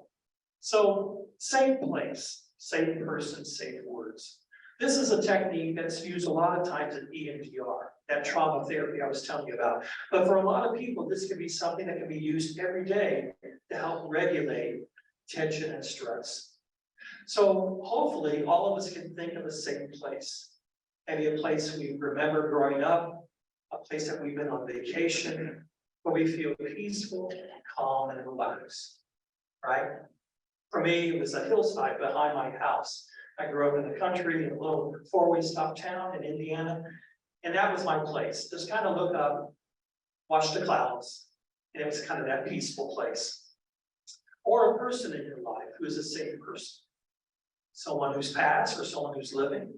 So safe place, safe person, safe words. This is a technique that's used a lot of times in EMDR, that trauma therapy I was telling you about. But for a lot of people, this can be something that can be used every day to help regulate tension and stress. So hopefully all of us can think of a safe place. Maybe a place we remember growing up, a place that we've been on vacation, where we feel peaceful, calm, and relaxed, right? For me, it was a hillside behind my house. I grew up in the country, in a little four-way stop town in Indiana, and that was my place. Just kind of look up, watch the clouds, and it was kind of that peaceful place. Or a person in your life who is a safe person. Someone who's passed or someone who's living.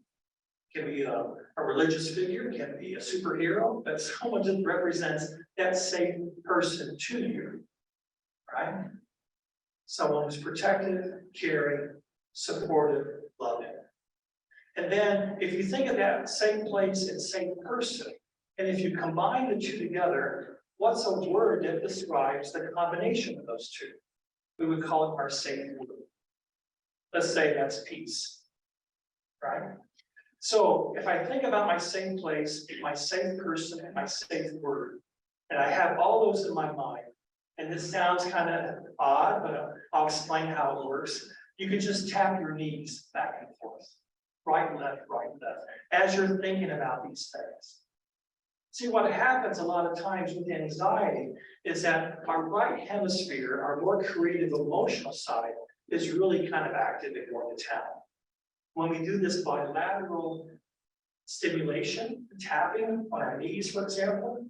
Can be a religious figure, can be a superhero, but someone that represents that safe person to you, right? Someone who's protective, caring, supportive, loving. And then if you think of that safe place and safe person, and if you combine the two together, what's a word that describes the combination of those two? We would call it our safe word. Let's say that's peace, right? So if I think about my safe place, my safe person, and my safe word, and I have all those in my mind, and this sounds kind of odd, but I'll explain how it works. You can just tap your knees back and forth, right, left, as you're thinking about these things. See, what happens a lot of times with anxiety is that our right hemisphere, our more creative emotional side, is really kind of active and going to town. When we do this bilateral stimulation, tapping on our knees, for example,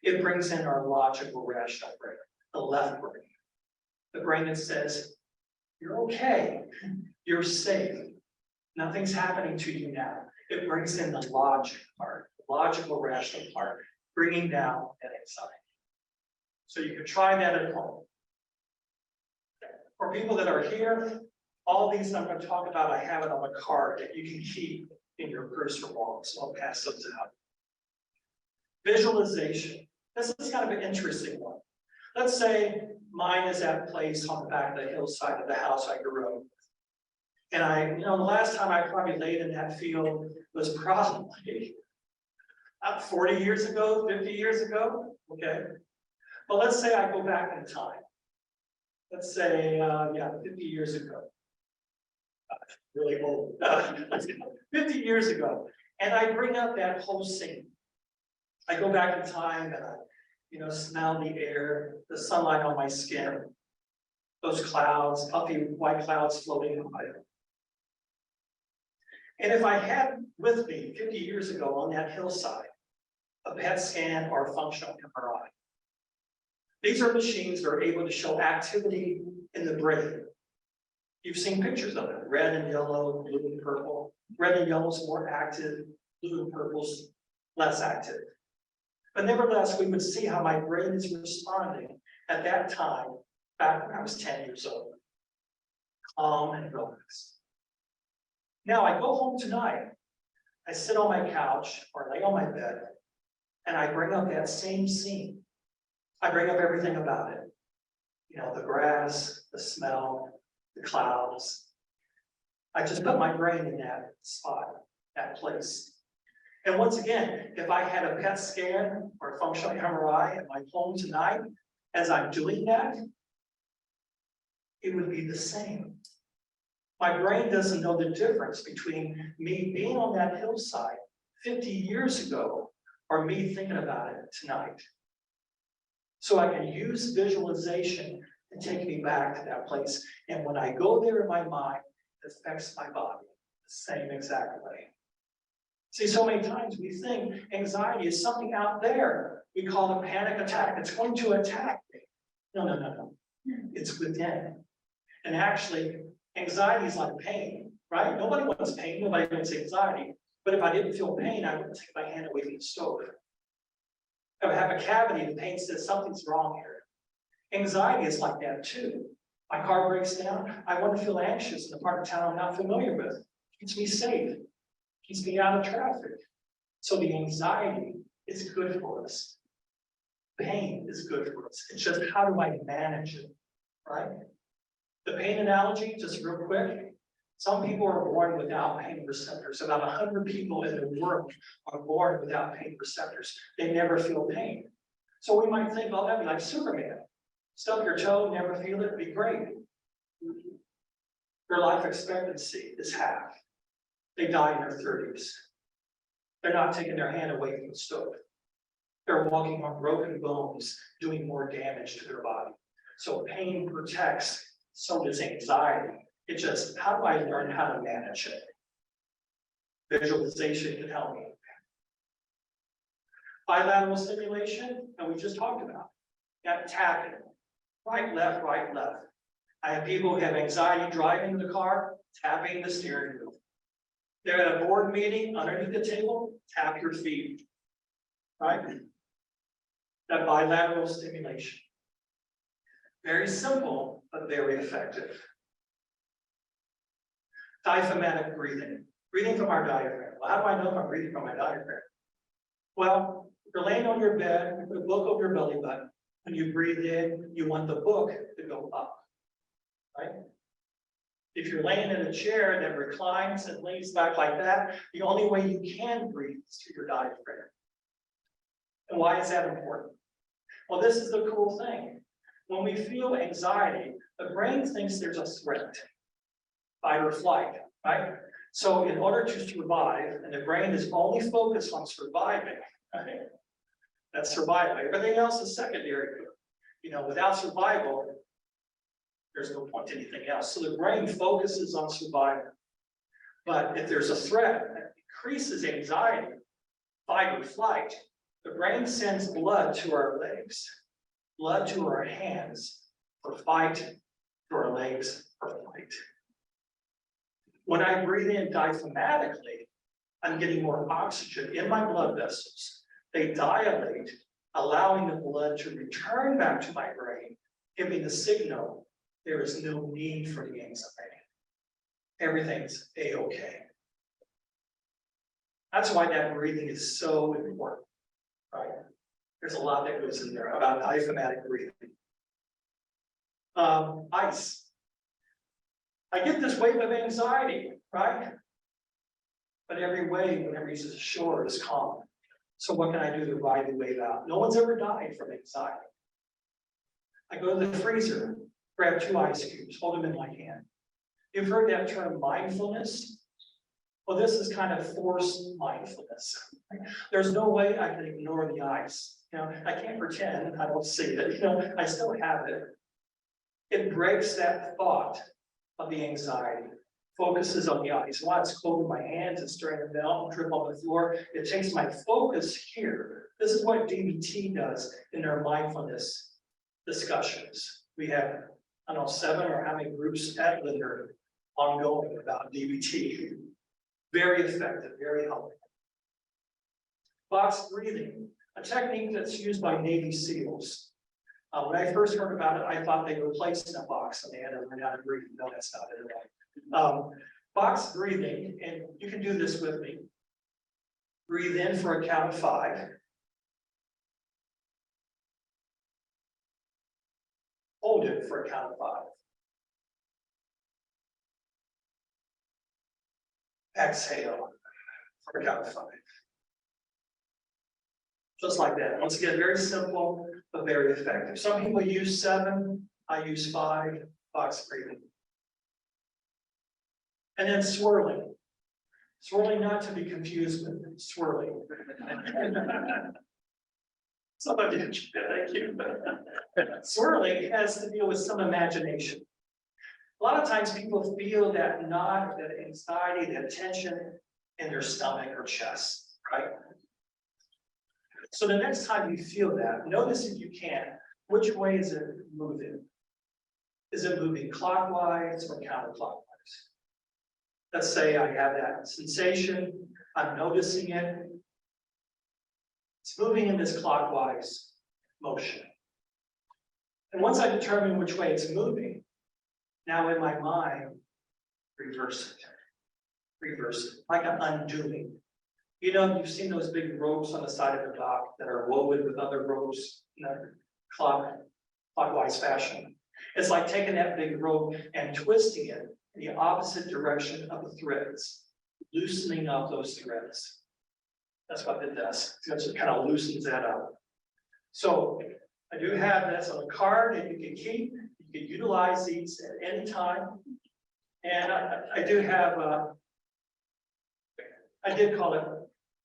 it brings in our logical, rational brain, the left brain. The brain that says, you're okay, you're safe, nothing's happening to you now. It brings in the logic part, the logical, rational part, bringing down that anxiety. So you can try that at home. For people that are here, all these I'm going to talk about, I have it on a card that you can keep in your purse or wallet, so I'll pass those out. Visualization. This is kind of an interesting one. Let's say mine is that place on the back of the hillside of the house I grew up. And the last time I probably laid in that field was probably about 40 years ago, 50 years ago, okay? But let's say I go back in time. Let's say, 50 years ago. Really old. 50 years ago. And I bring up that whole scene. I go back in time and I, smell the air, the sunlight on my skin, those clouds, puffy white clouds floating by. And if I had with me 50 years ago on that hillside, a PET scan or a functional MRI. These are machines that are able to show activity in the brain. You've seen pictures of it, red and yellow, blue and purple. Red and yellow is more active, blue and purple's less active. But nevertheless, we would see how my brain is responding at that time, back when I was 10 years old. Calm and relaxed. Now I go home tonight, I sit on my couch or lay on my bed, and I bring up that same scene. I bring up everything about it. You know, the grass, the smell, the clouds. I just put my brain in that spot, that place. And once again, if I had a PET scan or a functional MRI at my home tonight, as I'm doing that, it would be the same. My brain doesn't know the difference between me being on that hillside 50 years ago or me thinking about it tonight. So I can use visualization and take me back to that place. And when I go there in my mind, it affects my body the same exact way. See, so many times we think anxiety is something out there. We call it a panic attack. It's going to attack me. No. It's within. And actually, anxiety is like pain, right? Nobody wants pain. Nobody wants anxiety. But if I didn't feel pain, I wouldn't take my hand away from the stove. If I have a cavity, the pain says something's wrong here. Anxiety is like that too. My car breaks down. I want to feel anxious in the part of town I'm not familiar with. Keeps me safe. Keeps me out of traffic. So the anxiety is good for us. Pain is good for us. It's just how do I manage it, right? The pain analogy, just real quick. Some people are born without pain receptors. About 100 people in the world are born without pain receptors. They never feel pain. So we might think, well, that'd be like Superman. Stub your toe, never feel it, be great. Their life expectancy is half. They die in their 30s. They're not taking their hand away from the stove. They're walking on broken bones, doing more damage to their body. So pain protects, so does anxiety. It's just, how do I learn how to manage it? Visualization can help me. Bilateral stimulation, and we just talked about. That tapping, right, left, right, left. I have people who have anxiety driving the car, tapping the steering wheel. They're at a board meeting, underneath the table, tap your feet, right? That bilateral stimulation. Very simple, but very effective. Diaphragmatic breathing, breathing from our diaphragm. Well, how do I know if I'm breathing from my diaphragm? Well, if you're laying on your bed, you put a book over your belly button. When you breathe in, you want the book to go up, right? If you're laying in a chair that reclines and lays back like that, the only way you can breathe is through your diaphragm. And why is that important? Well, this is the cool thing. When we feel anxiety, the brain thinks there's a threat, fight or flight, right? So in order to survive, and the brain is only focused on surviving, right? That's survival. Everything else is secondary. You know, without survival, there's no point to anything else. So the brain focuses on survival. But if there's a threat that increases anxiety, fight or flight, the brain sends blood to our legs, blood to our hands for fight, to our legs for flight. When I breathe in diaphragmatically, I'm getting more oxygen in my blood vessels. They dilate, allowing the blood to return back to my brain, giving the signal there is no need for the anxiety. Everything's A-okay. That's why that breathing is so important, right? There's a lot that goes in there about diaphragmatic breathing. Ice. I get this wave of anxiety, right? But every wave, when it reaches the shore, is calm. So what can I do to ride the wave out? No one's ever died from anxiety. I go to the freezer, grab 2 ice cubes, hold them in my hand. You've heard that term mindfulness? Well, this is kind of forced mindfulness. There's no way I can ignore the ice. You know, I can't pretend I don't see it. You know, I still have it. It breaks that thought of the anxiety, focuses on the ice. While it's cold in my hands, it's starting to melt and drip on the floor. It takes my focus here. This is what DBT does in their mindfulness discussions. We have, I don't know, 7 or how many groups at Lindner ongoing about DBT. Very effective, very helpful. Box breathing, a technique that's used by Navy SEALs. When I first heard about it, I thought they replaced the box and they had to learn how to breathe. No, that's not it at all. Box breathing, and you can do this with me. Breathe in for a count of 5. Hold Hold it for a count of 5. Exhale for a count of 5. Just like that. Once again, very simple, but very effective. Some people use 7, I use 5, box breathing. And then swirling. Swirling not to be confused with swirling. Somebody, thank you. Swirling has to deal with some imagination. A lot of times people feel that knot, that anxiety, that tension in their stomach or chest, right? So the next time you feel that, notice if you can, which way is it moving? Is it moving clockwise or counterclockwise? Let's say I have that sensation, I'm noticing it. It's moving in this clockwise motion. And once I determine which way it's moving, now in my mind, reverse it, like an undoing. You know, you've seen those big ropes on the side of the dock that are woven with other ropes in a clockwise fashion. It's like taking that big rope and twisting it in the opposite direction of the threads, loosening up those threads. That's what it does. It just kind of loosens that up. So I do have this on a card that you can keep. You can utilize these at any time. And I do have, I did call it,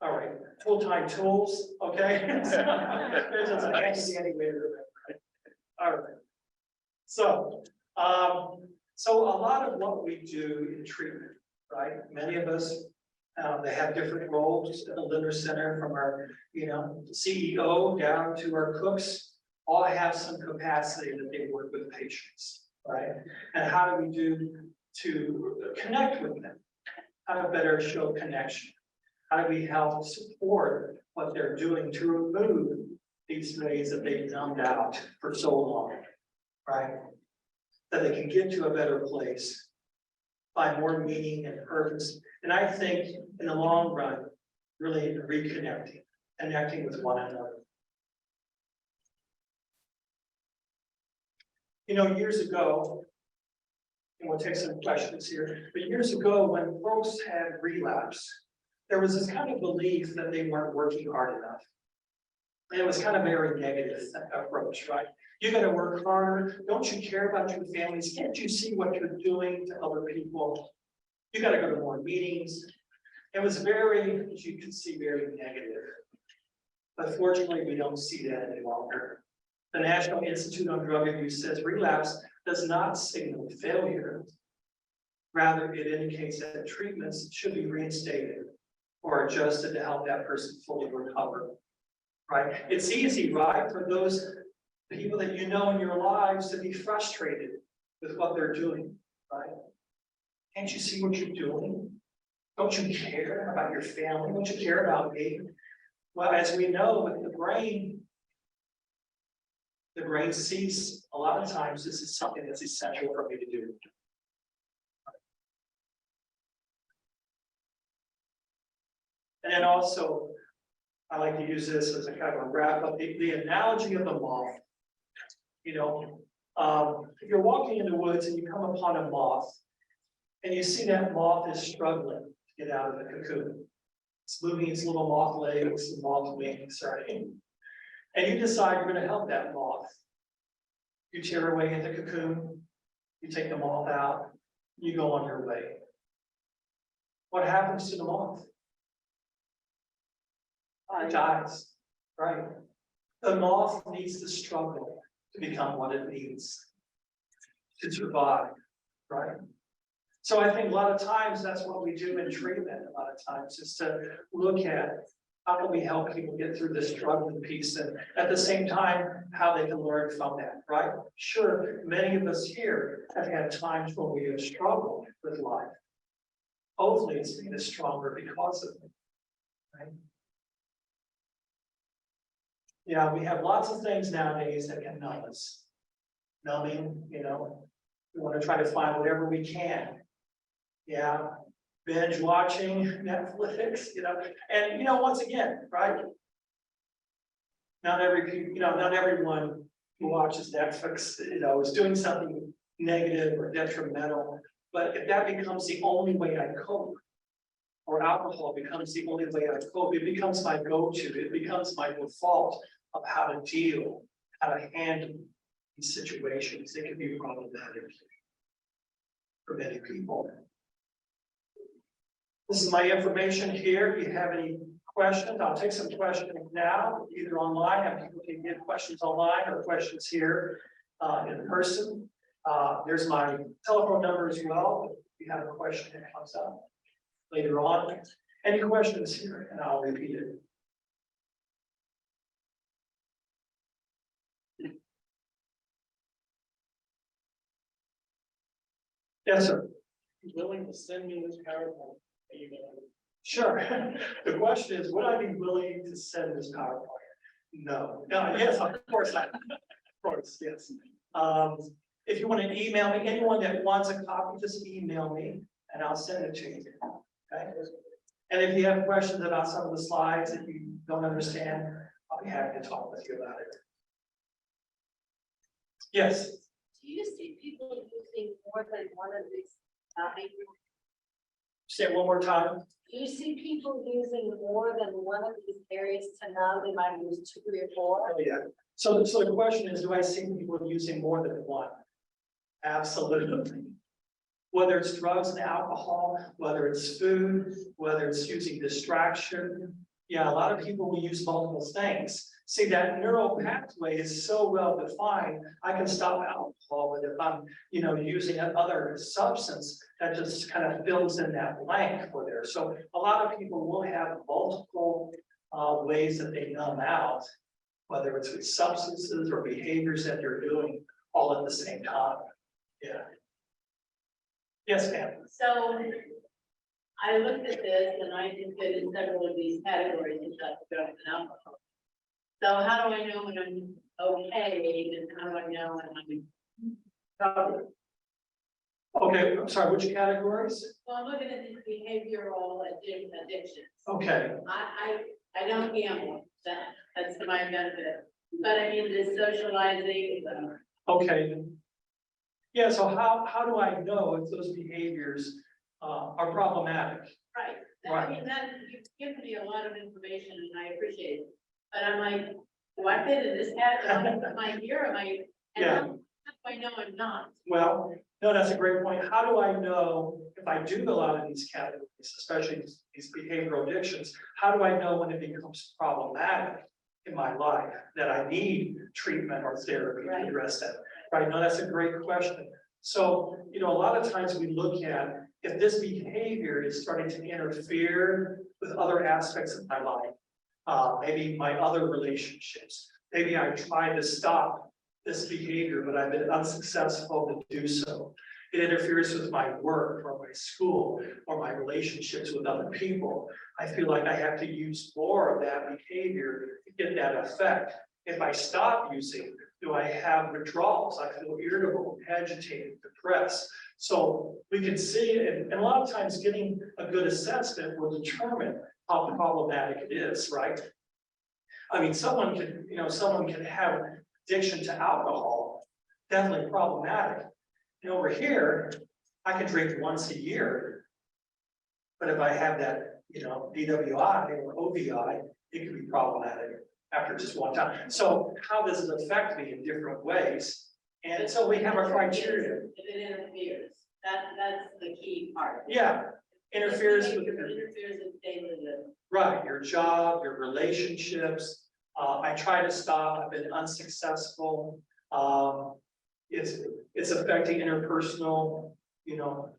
all right, full-time tools, okay? There's just a handy way to remember it. All right. So, so a lot of what we do in treatment, right? Many of us, they have different roles at the Lindner Center, from our, CEO down to our cooks, all have some capacity that they work with patients, right? And how do we do to connect with them? How to better show connection? How do we help support what they're doing to remove these ways that they've numbed out for so long, right? That they can get to a better place, find more meaning and purpose. And I think in the long run, really connecting with one another. Years ago, and we'll take some questions here, but years ago when folks had relapse, there was this kind of belief that they weren't working hard enough. And it was kind of a very negative approach, right? You got to work harder. Don't you care about your families? Can't you see what you're doing to other people? You got to go to more meetings. It was very, as you can see, very negative. But fortunately, we don't see that any longer. The National Institute on Drug Abuse says relapse does not signal failure. Rather, it indicates that treatments should be reinstated or adjusted to help that person fully recover. Right? It's easy, right, for those people that you know in your lives to be frustrated with what they're doing, right? Can't you see what you're doing? Don't you care about your family? Don't you care about me? Well, as we know with the brain sees a lot of times this is something that's essential for me to do. And then also, I like to use this as a kind of a wrap up, the analogy of the moth. If you're walking in the woods and you come upon a moth, and you see that moth is struggling to get out of the cocoon. It's moving its little moth legs and moth wings, right? And you decide you're going to help that moth. You tear away at the cocoon, you take the moth out, you go on your way. What happens to the moth? It dies, right? The moth needs to struggle to become what it needs to survive, right? So I think a lot of times that's what we do in treatment. A lot of times is to look at how can we help people get through this struggling piece, and at the same time, how they can learn from that, right? Sure, many of us here have had times when we have struggled with life. Hopefully it's made us stronger because of it, right? Yeah, we have lots of things nowadays that can numb us. Numbing, we want to try to find whatever we can. Yeah, binge watching Netflix, and once again, right? Not everyone, who watches Netflix, is doing something negative or detrimental. But if that becomes the only way I cope, or alcohol becomes the only way I cope, it becomes my go-to, it becomes my default of how to deal, how to handle these situations. It can be problematic for many people. This is my information here. If you have any questions, I'll take some questions now, either online, and people can give questions online or questions here in person. There's my telephone number as well. If you have a question that comes up later on. Any questions here? And I'll repeat it. Yes, sir. Willing to send me this PowerPoint email? Sure. The question is, would I be willing to send this PowerPoint? No. No, yes, of course, of course, yes. If you want to email me, anyone that wants a copy, just email me and I'll send it to you. Okay. And if you have questions about some of the slides that you don't understand, I'll be happy to talk with you about it. Yes. Do you see people using more than one of these? Say it one more time. Do you see people using more than one of these areas to now they might use 2, 3, or 4? Oh, yeah. So the question is, do I see people using more than one? Absolutely. Whether it's drugs and alcohol, whether it's food, whether it's using distraction. Yeah, a lot of people will use multiple things. See, that neural pathway is so well defined, I can stop alcohol, but if I'm, using another substance, that just kind of fills in that blank for there. So a lot of people will have multiple ways that they numb out, whether it's with substances or behaviors that they're doing all at the same time. Yeah. Yes, ma'am. So I looked at this and I can fit in several of these categories of drugs and alcohol. So how do I know when I'm okay and how do I know when I'm covered? Okay, I'm sorry, which categories? So I'm looking at these behavioral addictions. Okay, I don't gamble, that's to my benefit. But I mean, the socializing, okay. Yeah, so how do I know if those behaviors are problematic? right. Right. I mean, that, you've given me a lot of information and I appreciate it. But I'm like, do I fit in this category? Am I here? Am I? And Yeah. how do I know I'm not? Well, no, that's a great point. How do I know if I do a lot of these categories, especially these behavioral addictions, how do I know when it becomes problematic in my life that I need treatment or therapy to address that? Right, no, that's a great question. So, a lot of times we look at if this behavior is starting to interfere with other aspects of my life, maybe my other relationships, maybe I tried to stop this behavior, but I've been unsuccessful to do so. It interferes with my work or my school or my relationships with other people. I feel like I have to use more of that behavior to get that effect. If I stop using, do I have withdrawals? I feel irritable, agitated, depressed. So we can see, and a lot of times getting a good assessment will determine how problematic it is, right? I mean, someone can have addiction to alcohol, definitely problematic. And over here, I can drink once a year. But if I have that, DWI or OVI, it can be problematic after just one time. So how does it affect me in different ways? And so we have a criteria. If it interferes, that's the key part. Yeah, interferes If it with interferes with daily living. right, your job, your relationships. I try to stop, I've been unsuccessful. It's affecting interpersonal,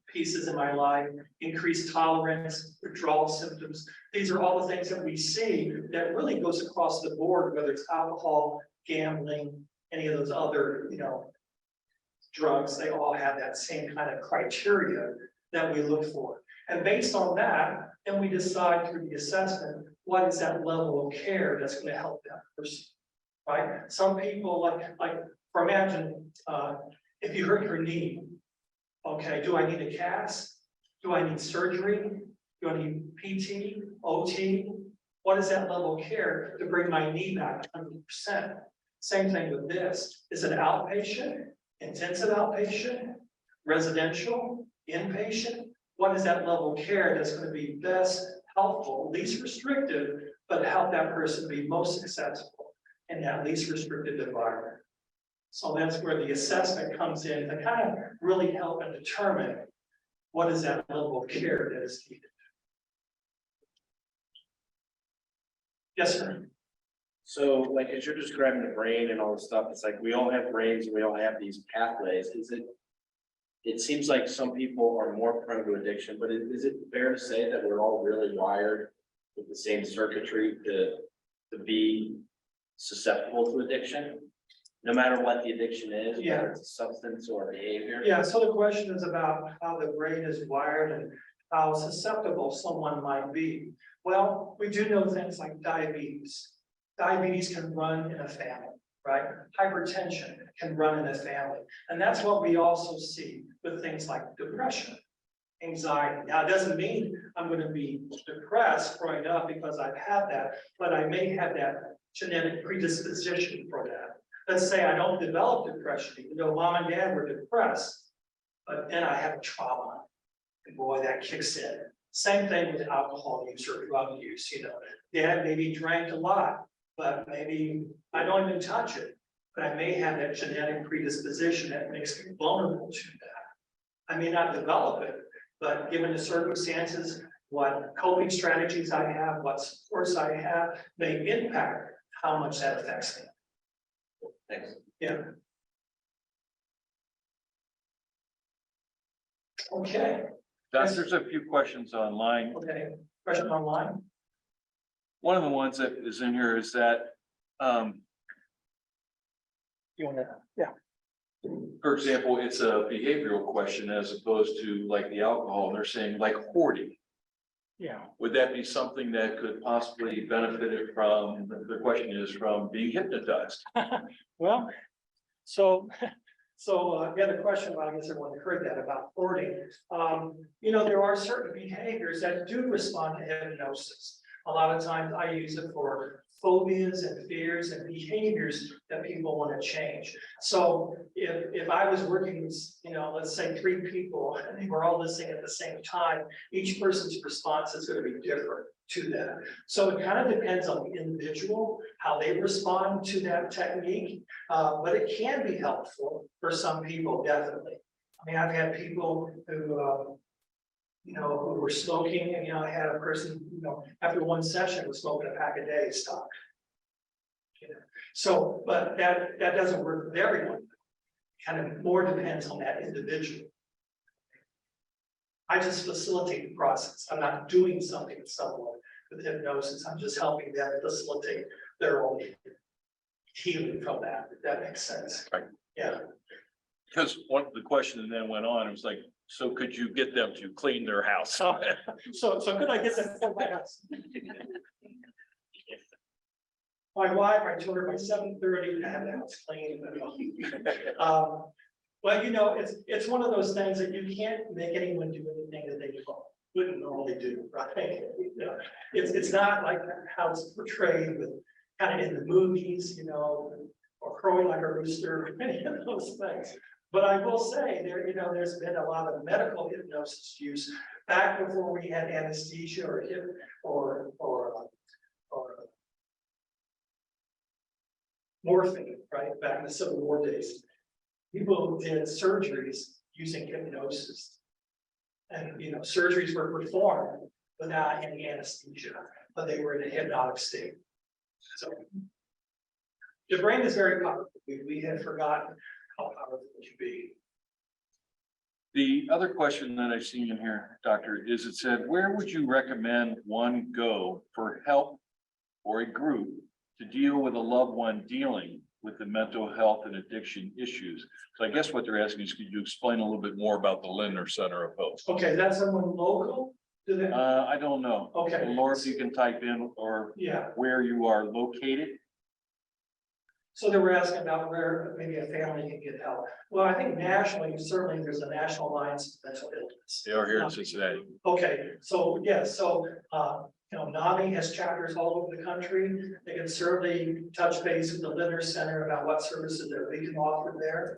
pieces in my life, increased tolerance, withdrawal symptoms. These are all the things that we see that really goes across the board, whether it's alcohol, gambling, any of those other, drugs, they all have that same kind of criteria that we look for. And based on that, then we decide through the assessment, what is that level of care that's going to help that person, right? Some people for imagine, if you hurt your knee, okay, do I need a cast? Do I need surgery? Do I need PT, OT? What is that level of care to bring my knee back 100%? Same thing with this. Is it outpatient, intensive outpatient, residential, inpatient? What is that level of care that's going to be best helpful, least restrictive, but help that person be most successful in that least restrictive environment? So that's where the assessment comes in to kind of really help and determine what is that level of care that is needed. Yes, sir. So like, as you're describing the brain and all this stuff, it's like, we all have brains and we all have these pathways. It seems like some people are more prone to addiction, but is it fair to say that we're all really wired with the same circuitry to be susceptible to addiction? No matter what the addiction is, Yeah. whether it's a substance or a behavior? Yeah, so the question is about how the brain is wired and how susceptible someone might be. Well, we do know things like diabetes. Diabetes can run in a family, right? Hypertension can run in a family. And that's what we also see with things like depression, anxiety. Now, it doesn't mean I'm going to be depressed growing up because I've had that, but I may have that genetic predisposition for that. Let's say I don't develop depression, even though mom and dad were depressed, but then I have trauma. And boy, that kicks in. Same thing with alcohol use or drug use, you know. Dad maybe drank a lot, but maybe I don't even touch it. But I may have that genetic predisposition that makes me vulnerable to that. I may not develop it, but given the circumstances, what coping strategies I have, what supports I have, may impact how much that affects me. Thanks. Yeah. Okay, There's a few questions online. okay. Question online? One of the ones that is in here is that, You want to, yeah. for example, it's a behavioral question as opposed to like the alcohol, and they're saying like hoarding. Yeah. Would that be something that could possibly benefit it from, the question is, from being hypnotized? Well, so the other question, I guess everyone heard that about hoarding. You know, there are certain behaviors that do respond to hypnosis. A lot of times I use it for phobias and fears and behaviors that people want to change. So if I was working with, you know, let's say 3 people and they were all listening at the same time, each person's response is going to be different to that. So it kind of depends on the individual, how they respond to that technique. But it can be helpful for some people, definitely. I mean, I've had people who, you know, who were smoking, and, you know, I had a person, you know, after one session was smoking a pack a day, stopped. You know, so, but that doesn't work with everyone. Kind of more depends on that individual. I just facilitate the process. I'm not doing something with someone with hypnosis. I'm just helping them facilitate their own healing from that, if that makes sense. Right. Yeah. Because the question then went on, it was like, so could you get them to clean their house? So could I get that from my house? My wife, I told her by 7:30 to have the house clean. Well, you know, it's one of those things that you can't make anyone do anything that they wouldn't normally do, right? You know, it's not like how it's portrayed with kind of in the movies, you know, or crowing like a rooster, or any of those things. But I will say there, you know, there's been a lot of medical hypnosis use back before we had anesthesia or morphine, right? Back in the Civil War days, people did surgeries using hypnosis, and you know, surgeries were performed without any anesthesia, but they were in a hypnotic state. So the brain is very powerful. We had forgotten how powerful it can be. The other question that I've seen in here, Doctor, is it said, where would you recommend one go for help or a group to deal with a loved one dealing with the mental health and addiction issues? So I guess what they're asking is, could you explain a little bit more about the Lindner Center of Hope? Okay, that's someone local? Do they? I don't know. Okay. Laura, if you can type in or Yeah, where you are located. so they were asking about where maybe a family can get help. Well, I think nationally, certainly there's a National Alliance of Mental Illness. They are here in Cincinnati. Okay, so, yeah, so, You know, NAMI has chapters all over the country. They can certainly touch base with the Lindner Center about what services that we can offer there.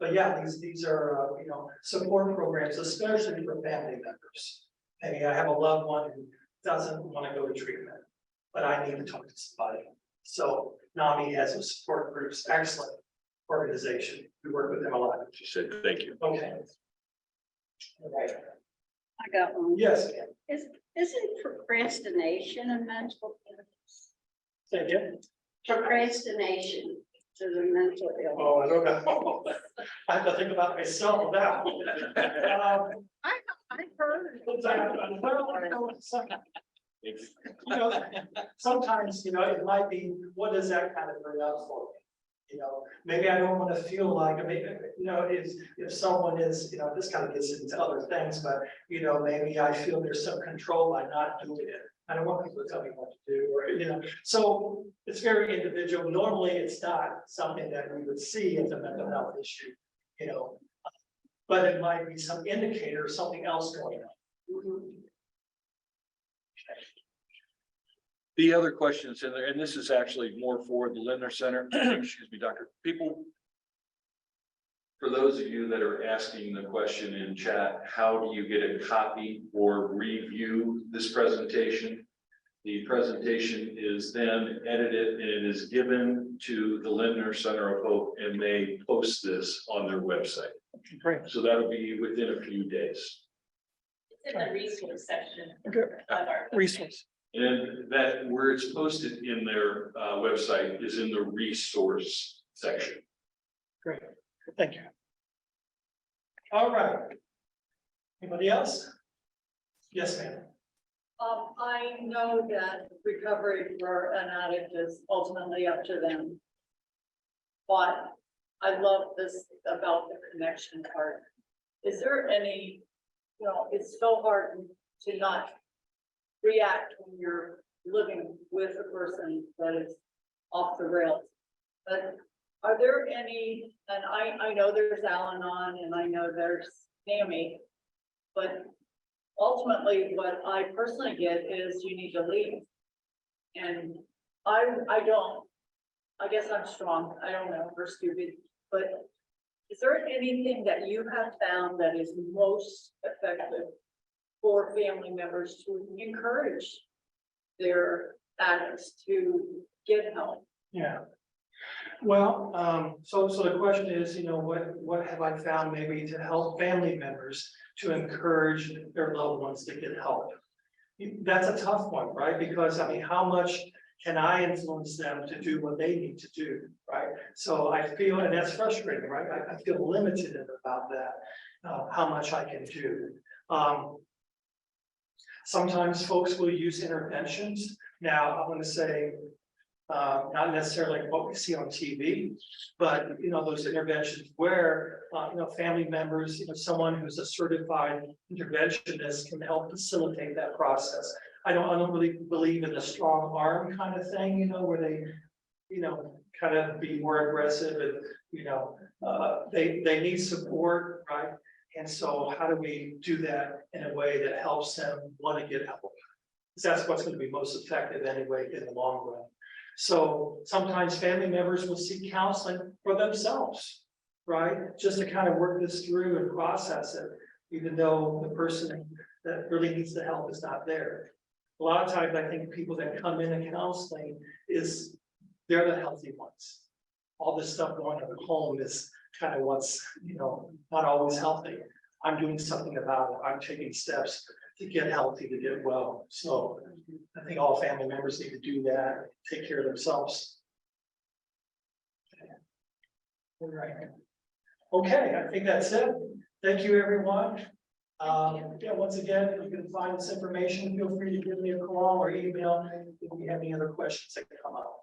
But yeah, these are, you know, support programs, especially for family members. Maybe I have a loved one who doesn't want to go to treatment, but I need to talk to somebody. So NAMI has a support groups, excellent organization. We work with them a lot. She said, thank you. Okay. All right. I got one. Yes, Isn't procrastination a mental illness? say again. Procrastination to the mental illness. Oh, I don't know. I have to think about myself now. I heard. You know, sometimes, you know, it might be, what does that kind of bring up for me? You know, maybe I don't want to feel like, I mean, you know, if someone is, you know, this kind of gets into other things, but, you know, maybe I feel there's some control by not doing it. I don't want people to tell me what to do, or, you know, so it's very individual. Normally, it's not something that we would see as a mental health issue, you know, but it might be some indicator of something else going on. The other questions in there, and this is actually more for the Lindner Center, excuse me, Doctor, people. For those of you that are asking the question in chat, how do you get a copy or review this presentation? The presentation is then edited and it is given to the Lindner Center of Hope, and they post this on their website. Great. So that'll be within a few days. It's in the resource section Good. of our. Resource. And that where it's posted in their website is in the resource section. Great, thank you. All right. Anybody else? Yes, ma'am. I know that recovery for an addict is ultimately up to them. But I love this about the connection part. Is there any, you know, it's so hard to not react when you're living with a person that is off the rails. But are there any, and I know there's Al-Anon and I know there's NAMI, but ultimately what I personally get is you need to leave. And I don't, I guess I'm strong, I don't know, or stupid, but is there anything that you have found that is most effective for family members to encourage their addicts to get help? Yeah. Well, so the question is, you know, what have I found maybe to help family members to encourage their loved ones to get help? That's a tough one, right? Because I mean, how much can I influence them to do what they need to do, right? So I feel, and that's frustrating, right? I feel limited about that, how much I can do. Sometimes folks will use interventions. Now, I want to say, not necessarily what we see on TV, but, you know, those interventions where, you know, family members, you know, someone who's a certified interventionist can help facilitate that process. I don't really believe in the strong arm kind of thing, you know, where they, you know, kind of be more aggressive and, you know, they need support, right? And so how do we do that in a way that helps them want to get help? Because that's what's going to be most effective anyway in the long run. So sometimes family members will seek counseling for themselves, right? Just to kind of work this through and process it, even though the person that really needs the help is not there. A lot of times I think people that come into counseling they're the healthy ones. All this stuff going on at home is kind of what's, you know, not always healthy. I'm doing something about it. I'm taking steps to get healthy, to get well. So I think all family members need to do that, take care of themselves. All right. Okay, I think that's it. Thank you, everyone. Yeah, once again, you can find this information. Feel free to give me a call or email if you have any other questions that come up.